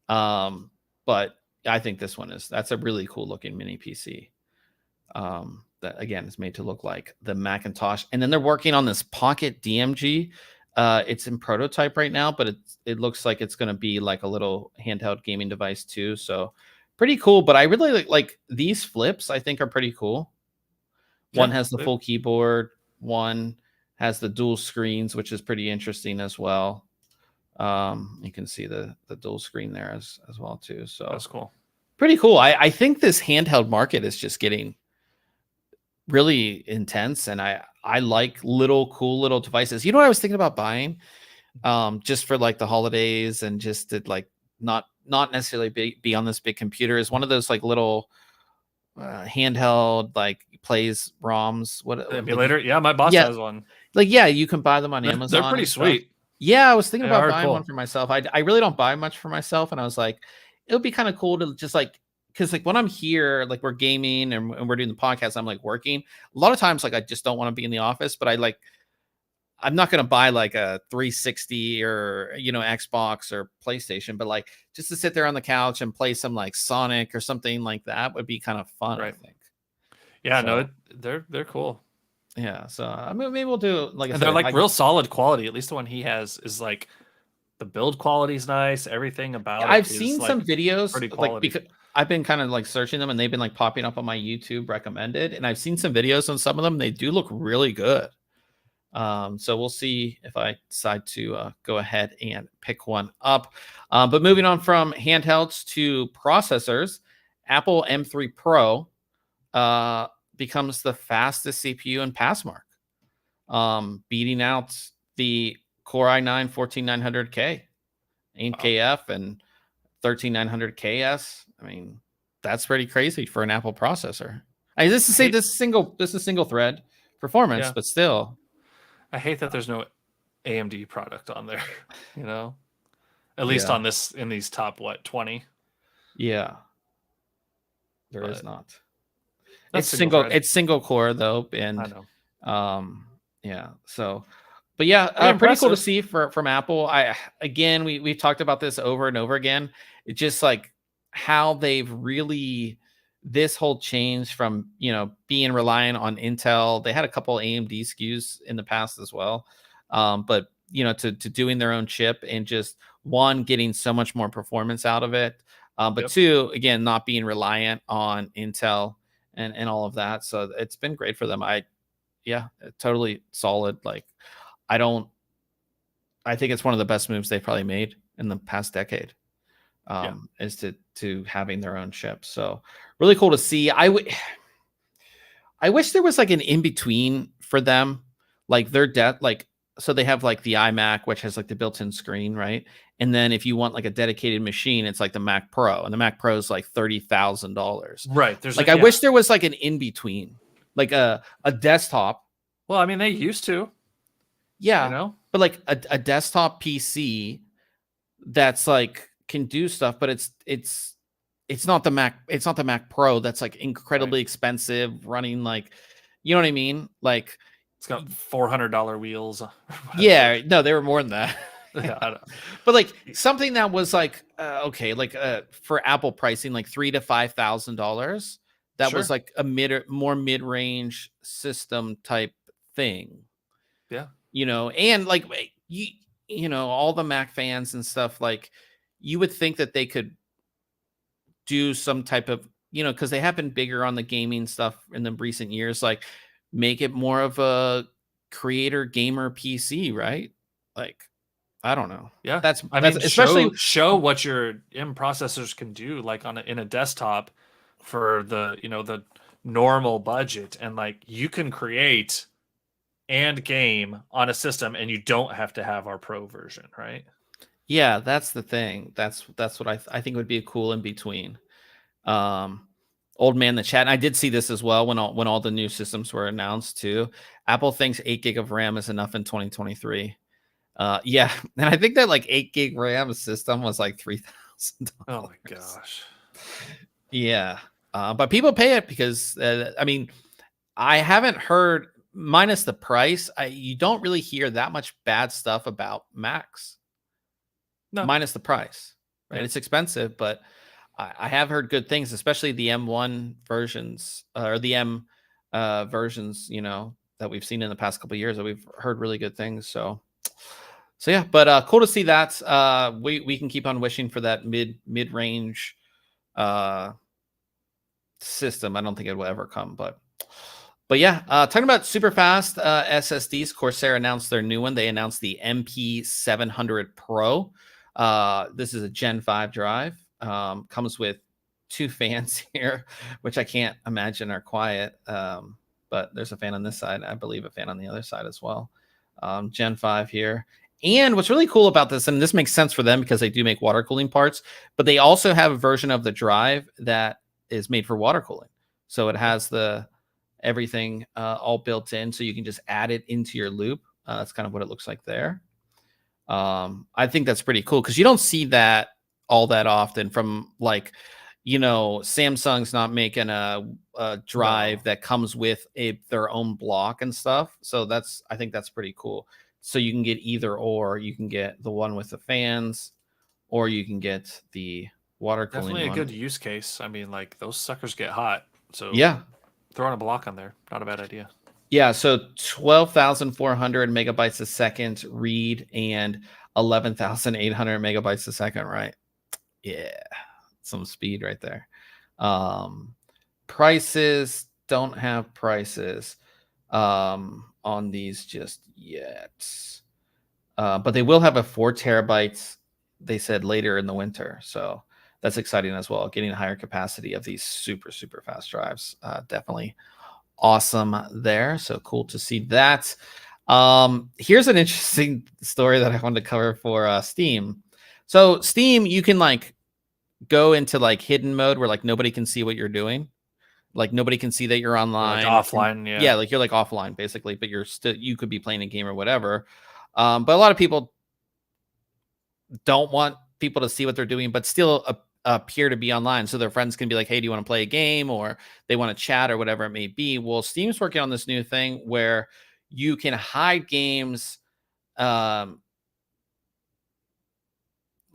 But I think this one that's a really cool looking mini PC. That again is made to look like the Macintosh. And then they're working on this Pocket DMG. It's in prototype right now, but it looks like it's going to be like a little handheld gaming device too. So pretty cool. But I really like these Flips. I think are pretty cool. One has the full keyboard. One has the dual screens, which is pretty interesting as well. You can see the dual screen there as well too. So that's cool. Pretty cool. I think this handheld market is just getting really intense, and I like cool little devices. You know what I was thinking about buying, just for like the holidays and just to like not necessarily be on this big computer, is one of those like little handheld like plays ROMs. What emulator? Yeah, my boss has one. Like you can buy them on Amazon. They're pretty sweet. Yeah, I was thinking about buying one for myself. I really don't buy much for myself, and I was like, it would be kind of cool to just like, because like when I'm here, like we're gaming and we're doing the podcast, I'm like working. A lot of times, like I just don't want to be in the office, but I'm not going to buy like a 360 or Xbox or PlayStation, but like just to sit there on the couch and play some like Sonic or something like that would be kind of fun. Right. I think. Yeah, so, no, they're cool. Yeah, so I mean, maybe we'll do they're like real solid quality. At least the one he has is like the build quality is nice. Everything about I've seen some videos like because I've been kind of like searching them and they've been like popping up on my YouTube recommended, and I've seen some videos on some of them. They do look really good. So we'll see if I decide to go ahead and pick one up. But moving on from handhelds to processors, Apple M3 Pro becomes the fastest CPU in Passmark, beating out the Core i9 14900K. 8KF and 13900 KS. I mean, that's pretty crazy for an Apple processor. I mean, this is this is single thread performance, but still. I hate that there's no AMD product on there, at least on this, in these top 20. Yeah, there is not. It's single core though, and I know. Yeah, so, but yeah, pretty cool to see from Apple. We've talked about this over and over again. It's just like how they've really, this whole change from being reliant on Intel. They had a couple AMD SKUs in the past as well, but to doing their own chip and just one, getting so much more performance out of it, but two, again, not being reliant on Intel and all of that. So it's been great for them. Totally solid. Like, I think it's one of the best moves they've probably made in the past decade, is to having their own chip. So really cool to see. I wish there was like an in-between for them, like so they have like the iMac, which has like the built-in screen, right? And then if you want like a dedicated machine, it's like the Mac Pro, and the Mac Pro is like $30,000. Right. There's I wish there was like an in-between, like a desktop. Well, I mean, they used to. Yeah. But like a desktop PC that's like can do stuff, but it's not the Mac. It's not the Mac Pro that's like incredibly expensive, running like, you know what I mean? Like, it's got $400 wheels. Yeah, no, they were more than that. Yeah, I know. But like something that was like for Apple pricing, like $3,000 to $5,000. That was like a more mid-range system type thing. Yeah. And like all the Mac fans and stuff, like you would think that they could do some type of, because they have been bigger on the gaming stuff in the recent years, like make it more of a creator gamer PC, right? Like, I don't know. Yeah. That's especially show what your M processors can do, like in a desktop for the, the normal budget, and like you can create and game on a system and you don't have to have our Pro version, right? Yeah, that's the thing. That's what I think would be a cool in between. Old man in the chat, and I did see this as well when all the new systems were announced too. Apple thinks 8 gig of RAM is enough in 2023. Yeah, and I think that like 8 gig RAM system was like $3,000. Oh my gosh. Yeah, but people pay it because I mean, I haven't heard, minus the price, you don't really hear that much bad stuff about Macs. No, minus the price, right? Yeah. It's expensive, but I have heard good things, especially the M1 versions or the M versions, that we've seen in the past couple of years. That we've heard really good things. So yeah, but cool to see that. We can keep on wishing for that mid-range system. I don't think it will ever come, but yeah, talking about super fast SSDs, Corsair announced their new one. They announced the MP700 Pro. This is a Gen 5 drive. Comes with 2 fans here, which I can't imagine are quiet. But there's a fan on this side. I believe a fan on the other side as well. Gen 5 here. And what's really cool about this, and this makes sense for them because they do make water cooling parts, but they also have a version of the drive that is made for water cooling. So it has everything all built in, so you can just add it into your loop. That's kind of what it looks like there. I think that's pretty cool because you don't see that all that often from like, Samsung's not making a drive that comes with their own block and stuff. So I think that's pretty cool. So you can get either or. You can get the one with the fans, or you can get the water cooling. Definitely a good use case. I mean, like those suckers get hot. So yeah, throwing a block on there, not a bad idea. Yeah, so 12,400 megabytes a second read and 11,800 megabytes a second, right? Yeah, some speed right there. Prices, don't have prices on these just yet. But they will have a 4 terabytes, they said, later in the winter. So that's exciting as well. Getting a higher capacity of these super, super fast drives. Definitely awesome there. So cool to see that. Here's an interesting story that I wanted to cover for Steam. So Steam, you can like go into like hidden mode where like nobody can see what you're doing. Like nobody can see that you're Or, like, online. offline, yeah. Like you're like offline basically, but you're still, you could be playing a game or whatever. But a lot of people don't want people to see what they're doing, but still appear to be online. So their friends can be like, hey, do you want to play a game? Or they want to chat or whatever it may be. Well, Steam's working on this new thing where you can hide games.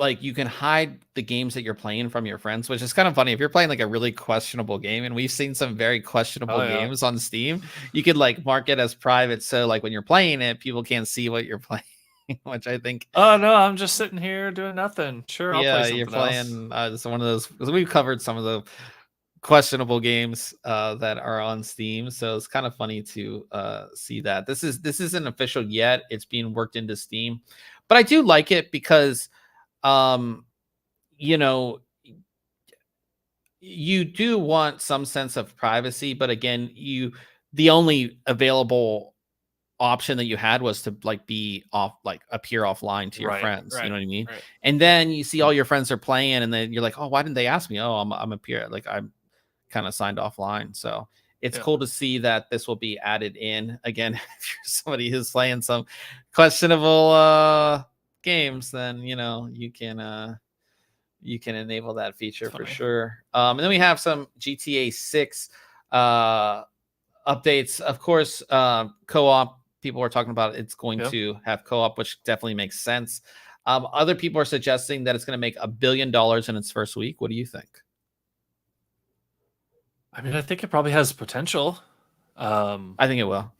Like you can hide the games that you're playing from your friends, which is kind of funny. If you're playing like a really questionable game, and we've seen some very questionable Oh, yeah. games on Steam, you could like mark it as private. So like when you're playing it, people can't see what you're playing, which I think, Oh, no, I'm just sitting here doing nothing. Sure, I'll play yeah, you're something else. playing it's one of those, because we've covered some of the questionable games that are on Steam. So it's kind of funny to see that. This isn't official yet. It's being worked into Steam. But I do like it because you know, you do want some sense of privacy, but again, the only available option that you had was to like be off, like appear offline to your Right, friends. You right, know what I mean? right. And then you see all your friends are playing, and then you're like, oh, why didn't they ask me? Oh, I'm appear, like I'm kind of signed offline. So it's Yeah. cool to see that this will be added in. Again, if you're somebody who's playing some questionable games, then you can enable that feature for sure. And then we have some GTA 6 updates. Of course, co-op, people are talking about it's going to have co-op, which definitely makes sense. Other people are suggesting that it's going to make $1 billion in its first week. What do you think? I mean, I think it probably has potential. I think it will.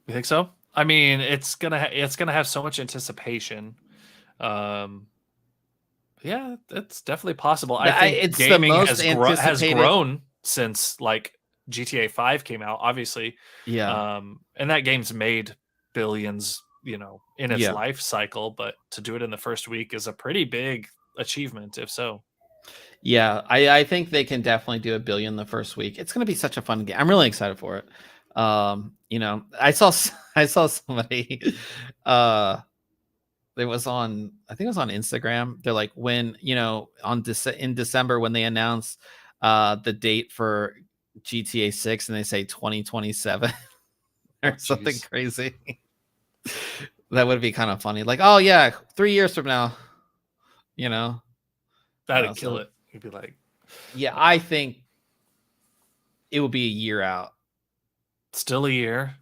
You think so? I mean, it's gonna have so much anticipation. Yeah, it's definitely possible. I think It's the gaming most has anticipated. grown since like GTA 5 came out, obviously. Yeah. And that game's made billions, in its Yeah. life cycle, but to do it in the first week is a pretty big achievement, if so. Yeah, I think they can definitely do $1 billion the first week. It's going to be such a fun game. I'm really excited for it. I saw somebody it was on, I think it was on Instagram. They're like, when, in December when they announce the date for GTA 6 and they say 2027 or something crazy. That would be kind of funny. Like, oh yeah, 3 years from now, That'd kill it. You'd be like, yeah, I think it will be a year out. Still a year.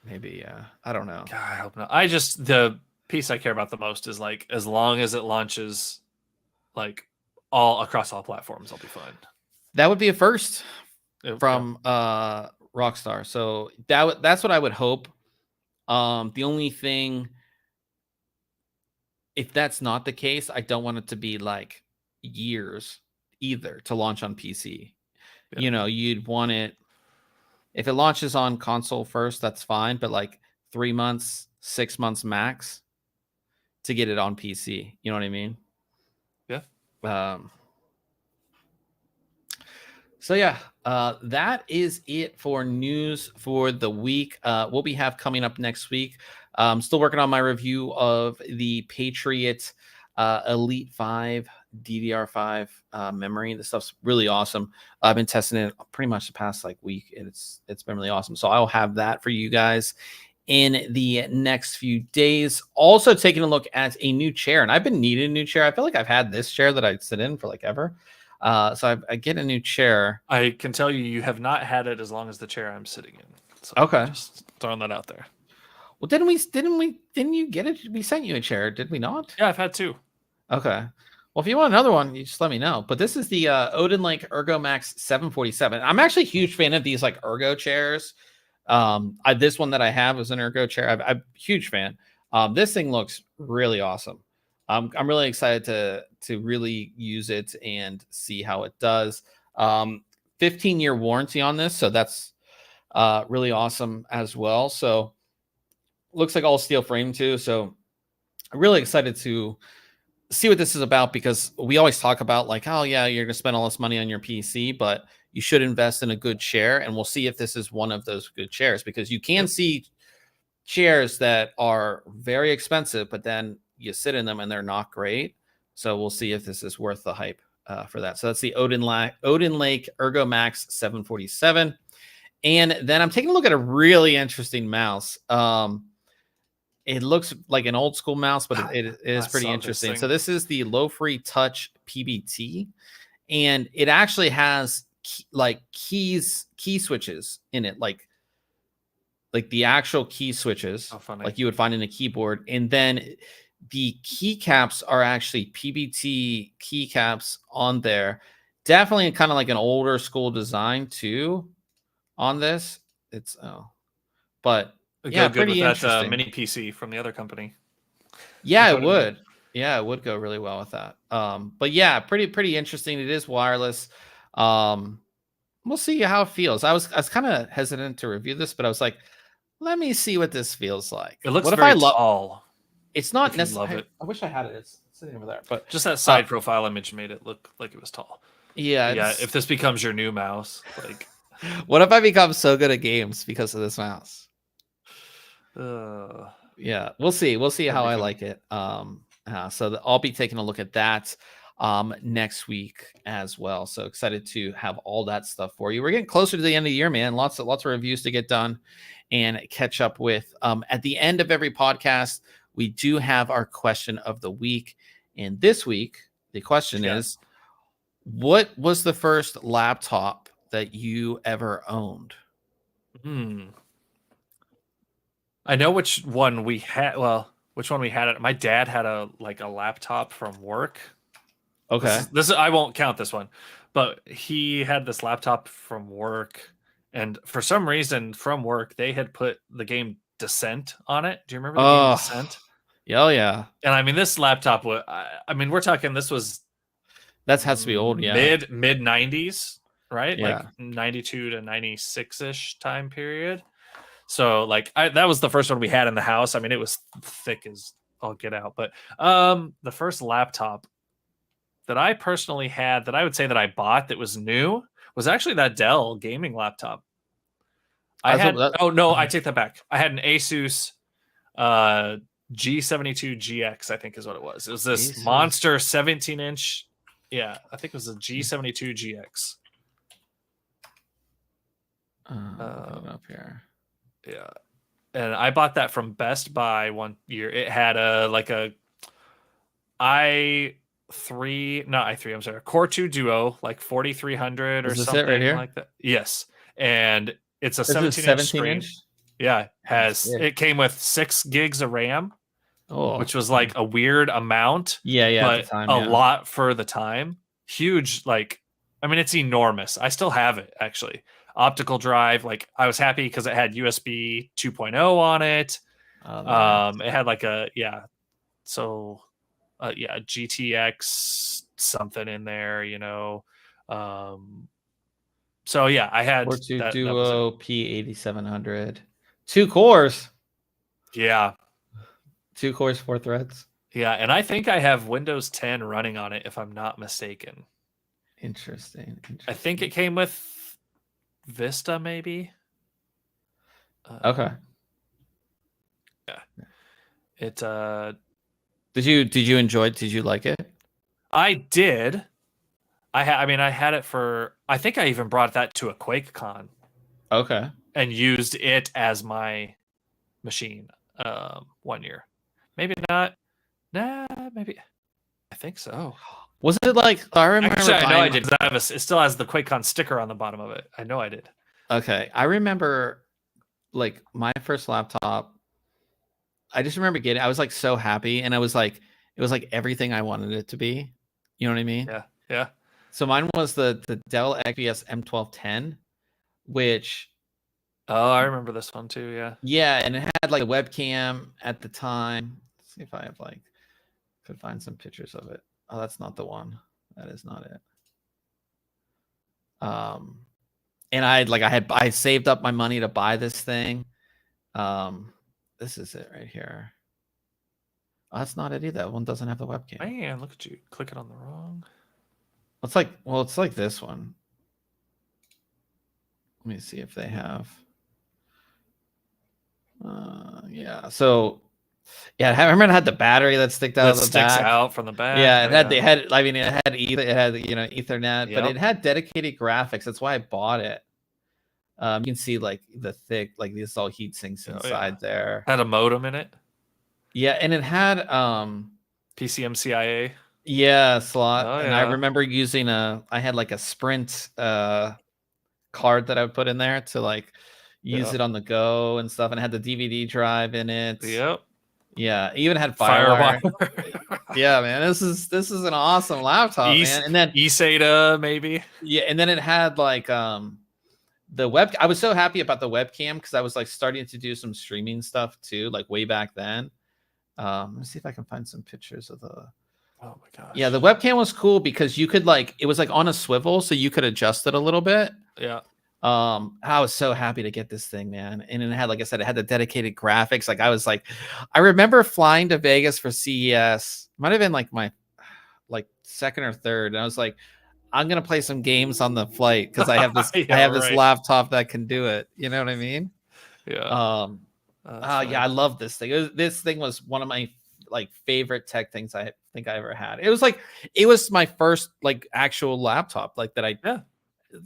Maybe, yeah. I don't know. God, I hope not. The piece I care about the most is like, as long as it launches like all across all platforms, I'll be fine. That would be a first from Rockstar. So that's what I would hope. The only thing, if that's not the case, I don't want it to be like years either to launch on PC. You'd want it, if it launches on console first, that's fine, but like 3 months, 6 months max to get it on PC. You know what I mean? Yeah. So yeah, that is it for news for the week. What we have coming up next week, I'm still working on my review of the Patriot Elite 5 DDR5 memory. This stuff's really awesome. I've been testing it pretty much the past like week, and it's been really awesome. So I'll have that for you guys in the next few days. Also taking a look at a new chair, and I've been needing a new chair. I feel like I've had this chair that I sit in for like ever. So I get a new chair. I can tell you have not had it as long as the chair I'm sitting in. So okay, just throwing that out there. Well, didn't you get it? We sent you a chair, did we not? Yeah, I've had 2. Okay. Well, if you want another one, you just let me know. But this is the Odin Link Ergo Max 747. I'm actually a huge fan of these like Ergo chairs. This one that I have is an Ergo chair. I'm a huge fan. This thing looks really awesome. I'm really excited to really use it and see how it does. 15-year warranty on this, so that's really awesome as well. So looks like all steel frame too. So I'm really excited to see what this is about, because we always talk about like, oh yeah, you're gonna spend all this money on your PC, but you should invest in a good chair. And we'll see if this is one of those good chairs, because you can see chairs that are very expensive, but then you sit in them and they're not great. So we'll see if this is worth the hype for that. So that's the Odin Lake Ergo Max 747. And then I'm taking a look at a really interesting mouse. It looks like an old school mouse, but it is pretty interesting. So this is the Low Free Touch PBT, and it actually has key switches in it, like the actual key switches, like you would find in a keyboard. And then the keycaps are actually PBT keycaps on there. Definitely kind of like an older school design too on this. It's but yeah, good pretty with that interesting. mini PC from the other company. Yeah, it would. Yeah, it would go really well with that. But yeah, pretty interesting. It is wireless. We'll see how it feels. I was kind of hesitant to review this, but I was like, let me see what this feels like. It looks very tall. It's not necessarily. I wish I had it. It's sitting over there, but just that side profile image made it look like it was tall. Yeah, yeah. If this becomes your new mouse, like, what if I become so good at games because of this mouse? Yeah, we'll see. We'll see how I like it. So I'll be taking a look at that next week as well. So excited to have all that stuff for you. We're getting closer to the end of the year, man. Lots of reviews to get done and catch up with. At the end of every podcast, we do have our question of the week. And this week, the question is, what was the first laptop that you ever owned? I know which one we had. Well, which one we had. My dad had a laptop from work. Okay. This I won't count this one, but he had this laptop from work, and for some reason from work they had put the game Descent on it. Do you remember the game Descent? Oh yeah. And I mean, this laptop was. I mean, we're talking. This was. That has to be old. Yeah. Mid 90s, right? Yeah. Like 92 to 96 ish time period. So that was the first one we had in the house. I mean, it was thick as all get out. But the first laptop that I personally had that I would say that I bought that was new was actually that Dell gaming laptop. I take that back. I had an Asus G72 GX, I think is what it was. It was this monster 17-inch. Yeah, I think it was a G72 GX. Up here. Yeah, and I bought that from Best Buy one year. It had a Core 2 Duo, like 4300 or something right here? like that. Yes, and it's a 17-inch screen. Yeah, it came with 6 gigs of RAM, which was like a weird amount. Yeah, but at the time, a lot for the time. Huge, I mean, it's enormous. I still have it actually. Optical drive, I was happy because it had USB 2.0 on it. It had GTX something in there, so yeah, I had Core 2 Duo P8700, 2 cores. Yeah, 2 cores, 4 threads. Yeah, and I think I have Windows 10 running on it if I'm not mistaken. Interesting. I think it came with Vista, maybe. Okay. Yeah. It. Did you enjoy it? Did you like it? I did. I had it for. I think I even brought that to a QuakeCon. Okay. And used it as my machine. One year, maybe not. Nah, maybe. I think so. Was it I remember? Actually, I know I did. It still has the QuakeCon sticker on the bottom of it. I know I did. Okay, I remember, my first laptop. I just remember getting. I was so happy, and it was everything I wanted it to be. You know what I mean? Yeah. So mine was the Dell XPS M1210, which. Oh, I remember this one too. Yeah. Yeah, and it had a webcam at the time. Let's see if I have could find some pictures of it. Oh, that's not the one. That is not it. And I saved up my money to buy this thing. This is it right here. Oh, that's not it either. That one doesn't have the webcam. Man, look at you clicking on the wrong. It's like this one. Let me see if they have. Yeah. So Yeah, I remember it had the battery that sticked out That of the sticks back. out from the back. Yeah, it had they had. I mean, it had Ethernet, but it Yep. had dedicated graphics. That's why I bought it. You can see like the thick, like these all heat sinks inside there. Had a modem in it. Yeah, and it had PCMCIA. yeah, slot. Oh, And I yeah. remember using I had like a Sprint card that I would put in there to like use Yep. it on the go and stuff, and it had the DVD drive in it. Yep. Yeah, it even had Firewire. Yeah, man, this is an awesome laptop, man. And then eSATA maybe. yeah, and then it had like the web. I was so happy about the webcam because I was like starting to do some streaming stuff too, like way back then. Let me see if I can find some pictures of the. Oh my gosh. Yeah, the webcam was cool because you could like it was like on a swivel, so you could adjust it a little bit. Yeah. I was so happy to get this thing, man. And it had, like I said, it had the dedicated graphics. Like I was like, I remember flying to Vegas for CES. Might have been like my like second or third. And I was like, I'm gonna play some games on the flight because I have this Yeah, I have this laptop that can do it. You know what I mean? Yeah. Yeah, I love this thing. This thing was one of my like favorite tech things I think I ever had. It was my first like actual laptop like that I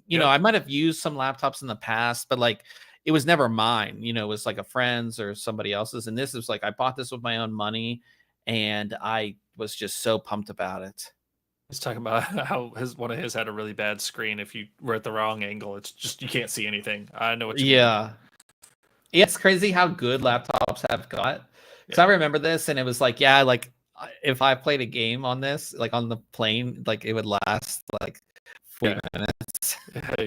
you know, I might have used some laptops in the past, but like it was never mine. You know, it was like a friend's or somebody else's. And this was like I bought this with my own money, and I was just so pumped about it. He's talking about how one of his had a really bad screen. If you were at the wrong angle, it's just you can't see anything. I know what you mean. Yeah, it's crazy how good laptops have got. So I remember this, and it was like, yeah, like if I played a game on this, like on the plane, like it would last like 40 minutes.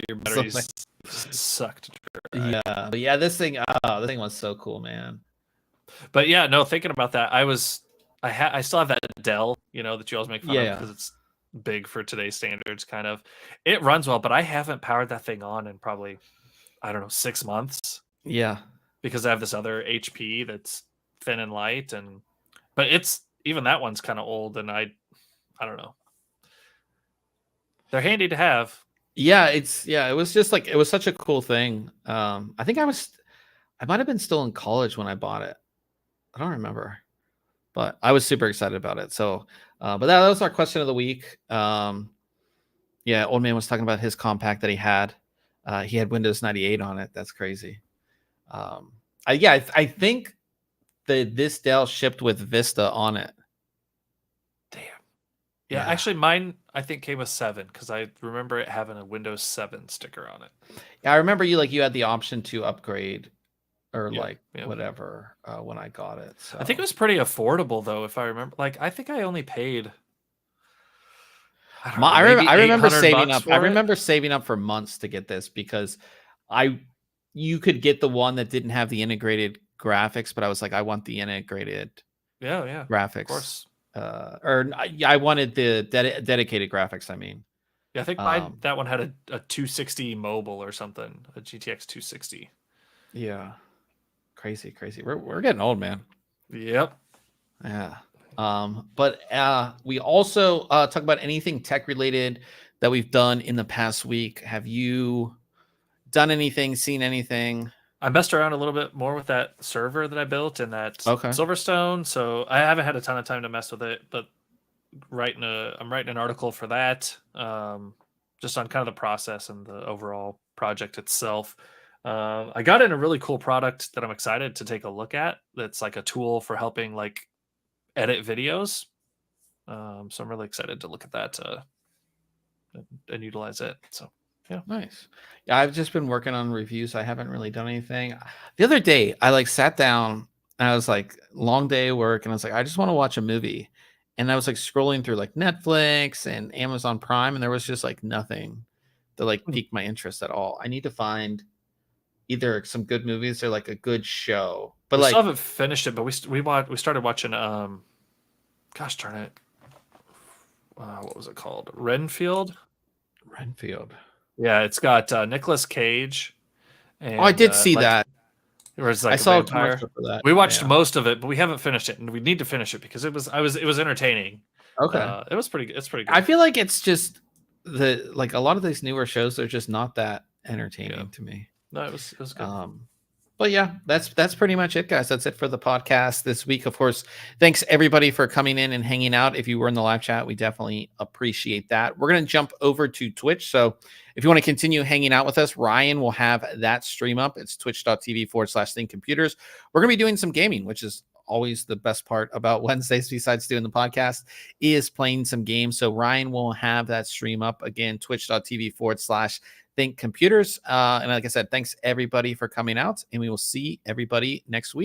Your batteries sucked. Yeah, but yeah, this thing was so cool, man. But yeah, no, thinking about that, I still have that Dell, you know, that you always make fun of because it's big for today's standards. Kind of, it runs well, but I haven't powered that thing on in probably, I don't know, 6 months. Yeah, because I have this other HP that's thin and light, but it's even that one's kind of old, and I don't know. They're handy to have. Yeah, it was just like it was such a cool thing. I think I might have been still in college when I bought it. I don't remember, but I was super excited about it. So, but that was our question of the week. Yeah, old man was talking about his compact that he had. He had Windows 98 on it. That's crazy. I think this Dell shipped with Vista on it. Damn. Yeah, actually, mine I think came with 7 because I remember it having a Windows 7 sticker on it. Yeah, I remember you had the option to upgrade or whatever when I got it. So. I think it was pretty affordable though, if I remember. Like I think I only paid. I remember saving up. I remember saving up for months to get this because you could get the one that didn't have the integrated graphics, but I was like, I want the integrated graphics. Of course. I wanted the dedicated graphics. I mean, yeah, I think that one had a 260 mobile or something, a GTX 260. Yeah, crazy. We're getting old, man. Yep. Yeah. But we also talk about anything tech related that we've done in the past week. Have you done anything, seen anything? I messed around a little bit more with that server that I built and that Silverstone. So I haven't had a ton of time to mess with it, but I'm writing an article for that, just on kind of the process and the overall project itself. I got in a really cool product that I'm excited to take a look at. That's like a tool for helping like edit videos. So I'm really excited to look at that and utilize it. So yeah, nice. Yeah, I've just been working on reviews. I haven't really done anything. The other day, I like sat down and I was like, long day of work, and I was like, I just want to watch a movie. And I was like scrolling through like Netflix and Amazon Prime, and there was just like nothing that like piqued my interest at all. I need to find either some good movies or like a good show. But we like, still haven't finished it, but we started watching gosh darn it, what was it called? Renfield. Yeah, it's got Nicolas Cage. And, I did see that. Where it's like I saw a vampire. commercial for that. We watched most of it, but we haven't finished it, and we need to finish it because it was entertaining. Okay, it was pretty. It's pretty good. I feel like it's just like a lot of these newer shows are just not that entertaining to me. No, it was good. But yeah, that's pretty much it, guys. That's it for the podcast this week. Of course, thanks everybody for coming in and hanging out. If you were in the live chat, we definitely appreciate that. We're going to jump over to Twitch. So if you want to continue hanging out with us, Ryan will have that stream up. It's twitch.tv/ThinkComputers. We're going to be doing some gaming, which is always the best part about Wednesdays, besides doing the podcast, is playing some games. So Ryan will have that stream up again, twitch.tv/ThinkComputers. And like I said, thanks everybody for coming out, and we will see everybody next week.